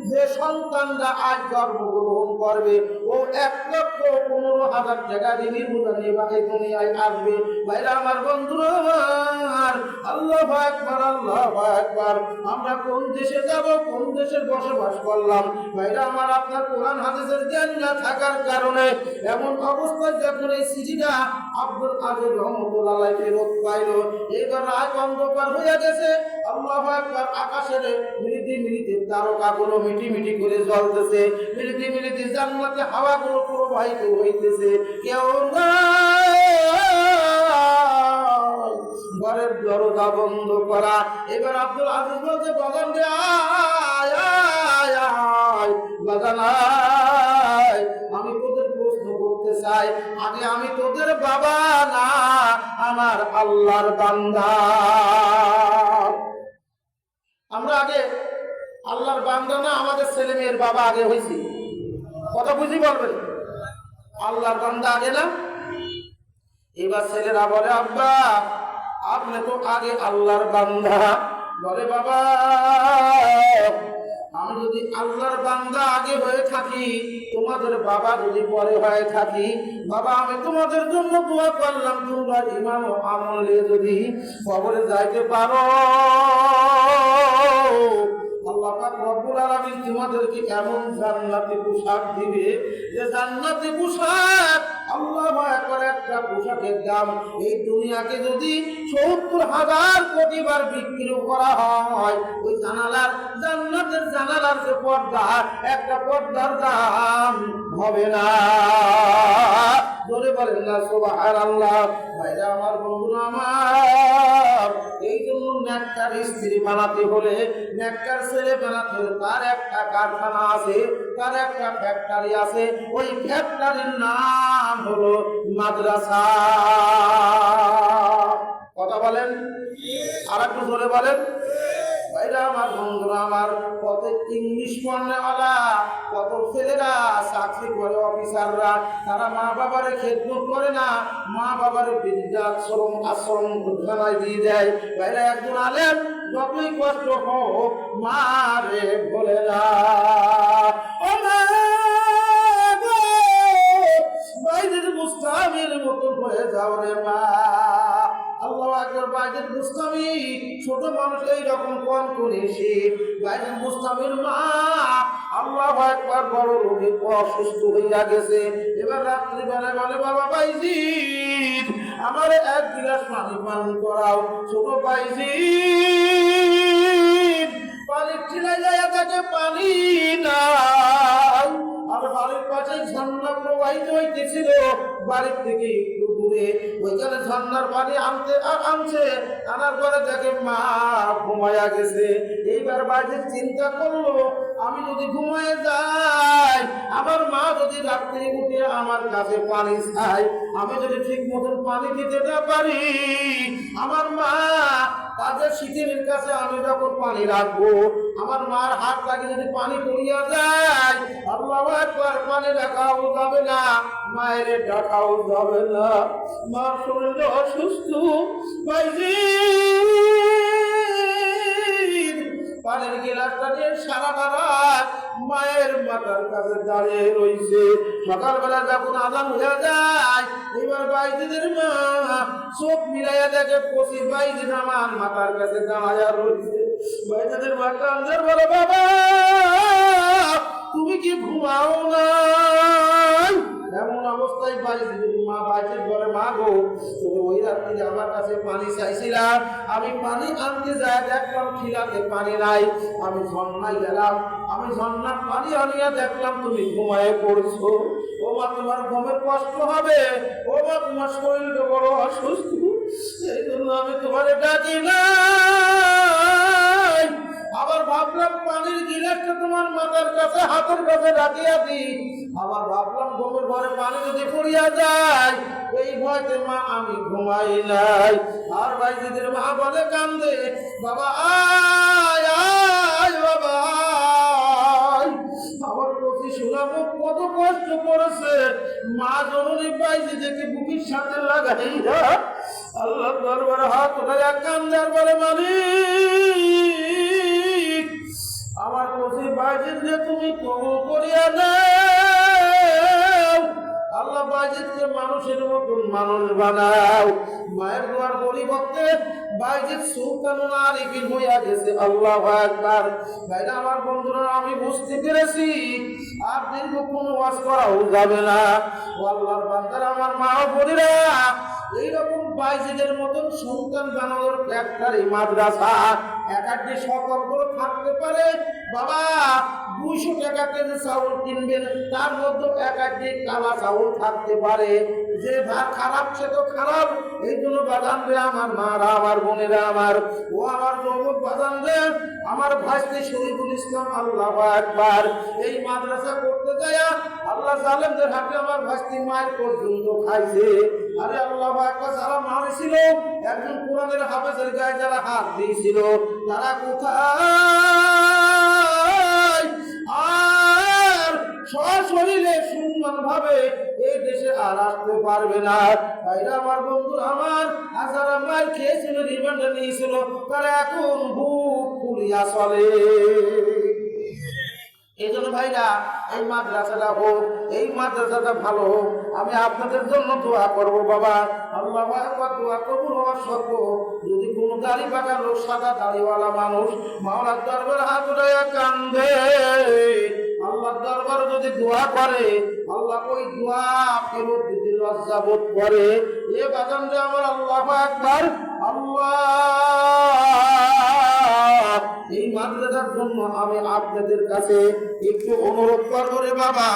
যে সন্তানরা আজ জন্মগ্রহণ করবে ও 1 লক্ষ 15,000 টাকা ঋণের বোঝা নিয়ে বাকি দুনিয়ায় আসবে। ভাইরা আমার, বন্ধুরা আমার, আল্লাহু আকবার, আল্লাহু আকবার। আমরা কোন দেশে যাব, কোন দেশে বসবাস করলাম? ভাইরা আমার, আপনার কোরআন হাদিসের জ্ঞান না থাকার কারণে এমন অবস্থায় যখন এই চিঠিটা আব্দুল আজিজ রহমতুল্লাহ ফেরত পাইল, এবার রাত অন্ধকার হয়ে গেছে। আল্লাহু আকবার। আকাশের মিলিতি মিলিতি তারকাগুলো মিটি মিটি করে জ্বলতেছে, মিলিতি মিলিতি জান্নাতে হাওয়াগুলো প্রবাহিত হইতেছে। কেউ ঘরের দরজা বন্ধ করা। এবার আব্দুল আজিজ বলছে, বাজান রে, আয় আয় আয়, বাজান আয়। আমি তোদের প্রশ্ন করতে চাই, আগে আমি তোদের বাবা না, আমার আল্লাহর বান্দা। আমরা আগে আল্লাহর বান্দা না, আমাদের ছেলে মেয়ের বাবা আগে হয়েছি? কথা বুঝি বলবেন? আল্লাহর বান্দা আগে না? এবার ছেলেরা বলে, আব্বা আপনি তো আগে আল্লাহর বান্দা। বলে, বাবা আমি যদি আল্লাহর বান্দা আগে হয়ে থাকি, তোমাদের বাবা যদি পরে হয়ে থাকি, বাবা আমি তোমাদের জন্য দোয়া করলাম, তোমরা ইমান ও আমলে যদি কবরে যাইতে পারো, আল্লাহ পাক রব্বুল আলামিন তোমাদেরকে এমন জান্নাতি পোশাক দিবে যে জান্নাতি পোশাক, আল্লাহু আকবার, একটা পোশাকের দাম এই দুনিয়াকে যদি 70,000 কোটি বার বিক্রি করা হয়, ওই জানালার, জান্নাতের জানালার যে পর্দা, একটা পর্দার দাম হবে না। জোরে বলেন না সুবহানাল্লাহ। ভাইরা আমার, বন্ধুরা আমার, এই জন্য নেককার স্ত্রী বানাতে হলে, নেককার ছেলে বানাতে হলে তার একটা কারখানা আছে, তার একটা ফ্যাক্টরি আছে। ওই ফ্যাক্টরির নাম হলো মাদ্রাসা। কথা বলেন, আর একটু জোরে বলেন। ভাইরা আমার, বন্ধুরা আমার, কত ইংলিশ পড়নেওয়ালা, কত ছেলেরা চাকরি করে, অফিসাররা, তারা মা বাবারে খেদমত করে না, মা বাবারে বৃদ্ধাশ্রম আশ্রম ঘোষণায় দিয়ে দেয়। ভাইরা, একজন আলেম যতই কষ্ট হোক মা রে বলে না, ও মা গো, বাইরের মুস্তামির মতন হয়ে যাও রে মা। আল্লাহু আকবার। বাইরের মুস্তামি ছোট মানুষ এইরকম কম করে সে বাইরের মুস্তামির মা, আল্লাহু আকবার, বড় রোগী, অসুস্থ হইয়া গেছে। এবার রাত্রিবেলা বলে, বাবা বাইজিদ আমার এক গিলাস পানি পান করাও। ছোট বাইজিদ পানির টিলায় যায়, তাকে পানি নাই। আর বাড়ির পাশে ঝর্ণা প্রবাহিত হইতেছিল, বাড়ির থেকে একটু দূরে, ওইখানে ঝর্ণার পানি আনছে, আনার পরে দেখে মা ঘুমায়া গেছে। এইবার বাইরে চিন্তা করলো, আমি যদি ঘুমায় যাই, আমার মা যদি রাত্রে উঠে আমার কাছে পানি চাই, আমি যদি ঠিক মতন পানি দিতে না পারি, আমার মা তাদের শীতের কাছে আমি যখন পানি রাখবো, আমার মার হাত লাগে যদি পানি পড়িয়া যায়, আল্লাহু আকবার, পানি রাখাও যাবে না, মায়ের ডাকাও যাবে না। মার শরীর অসুস্থ, পানির গিলাসটা নিয়ে সারাটা রাত মায়ের মাথার কাছে দাঁড়িয়ে রয়েছে। সকালবেলা যখন আজান হয়ে যায়, এবার বাইজিদের মা চোখ মিলাইয়া দেখে কচি বাইজিদ আমার মাথার কাছে দাঁড়াইয়া রয়েছে। বাইজিদের মা কান্দের বলে, বাবা তুমি কি ঘুমাও না? এমন অবস্থায় বাইজিদের মা বাইজিদ বলে, মা গো, তুমি ওই রাত্রে আমার কাছে পানি চাইছিলাম, আমি পানি আনতে যাই, দেখলাম খিলাতে পানি নাই, আমি ঝর্ণায় গেলাম, আমি ঝর্ণার পানি আনিয়া দেখলাম তুমি ঘুমায়ে পড়ছো। ও মা, তোমার ঘুমের কষ্ট হবে, ও মা, তোমার শরীরটা বড় অসুস্থ, সেই জন্য আমি তোমার ডাকি নাই। আবার ভাবলাম পানির গিলাসটা তোমার মাথার কাছে, হাতের কাছে রাখিয়া দিই, আবার ভাবলাম ঘুমের ঘরে পানি যদি পড়িয়া যায়, এই ভয়তে মা আমি ঘুমাই নাই। আর বাইজিদের মা বলে, কান্দে, বাবা আয় আয়, বাবা আয়, আমার প্রতি শোনাবো কত কষ্ট করেছে। মা জননী বাইজিদেরকে বুকের সাথে লাগাইয়া আল্লাহ দরবারে হাত উঠাইয়া কান্দার বলে, মালিক আমার কচি বাইজিদ যে তুমি কবুল করিয়া নাও। বাইজিদকে মানুষের মতন মানুষ বানাও। মায়ের দোয়ার পরিবর্তে বাইজিদ সুলতানুল আরিফিন হইয়া গেছে। আল্লাহু আকবার। ভাইরা আমার বন্ধুরা, আমি বুঝতে পেরেছি আর দীর্ঘক্ষণ ওয়াজ করাও যাবে না। ও আল্লাহর বান্দারা, আমার মা ও বোনেরা, এইরকম বাইজিদের মতন সন্তান বানানোর ফ্যাক্টরি, মাদ্রাসা একাডি সকলগুলো থাকতে পারে। বাবা 200 টাকা কেজি চাউল কিনবেন, তার মধ্যে একাডি কালা চাউল থাকতে পারে। যে ভাত খারাপ সে তো খারাপ। এই জন্য বাদান রে আমার মারা, আমার বোনেরা, আমার ও আমার যুবক বাদান রে, আমার ভাইস্তি শরীফুল ইসলাম, আল্লাহু আকবার, এই মাদ্রাসা করতে যায় আল্লাহ জালেমদের হাতে আমার ভাইস্তি মায়ের পর্যন্ত খাইছে। আরে আল্লাহু আকবার, যারা মারেছিল, একজন কোরআনের হাফেজের গায়ে যারা হাত দিয়েছিল, তারা কোথায়? আর সশরীরে সুন্দর ভাবে এই দেশে আর আসতে পারবে না। ভাইরা আমার বন্ধু আমার, আর যারা মার খেয়েছিল, রিমান্ডে নিয়েছিল, তারা এখন বুক ফুলিয়া চলে। এই জন্য ভাইরা, এই মাদ্রাসাটা হোক, এই মাদ্রাসাটা ভালো হোক, আমি আপনাদের জন্য দোয়া করবো। বাবা আল্লাহু আকবার, দোয়া কবুল হওয়ার শর্ত, যদি কোনো দাড়ি পাকা লোক, সাদা দাড়িওয়ালা মানুষ মাওলার দরবারে হাত উঠাইয়া কান্দে, আল্লাহর দরবারে যদি দোয়া করে, আল্লাহ ওই দোয়া ফেরত দিতে লজ্জা বোধ করে। এ বাগান যে আমার আল্লাহু আকবার, আল্লাহ এই মাদ্রাসার জন্য আমি আপনাদের কাছে একটু অনুরোধ করবো রে বাবা।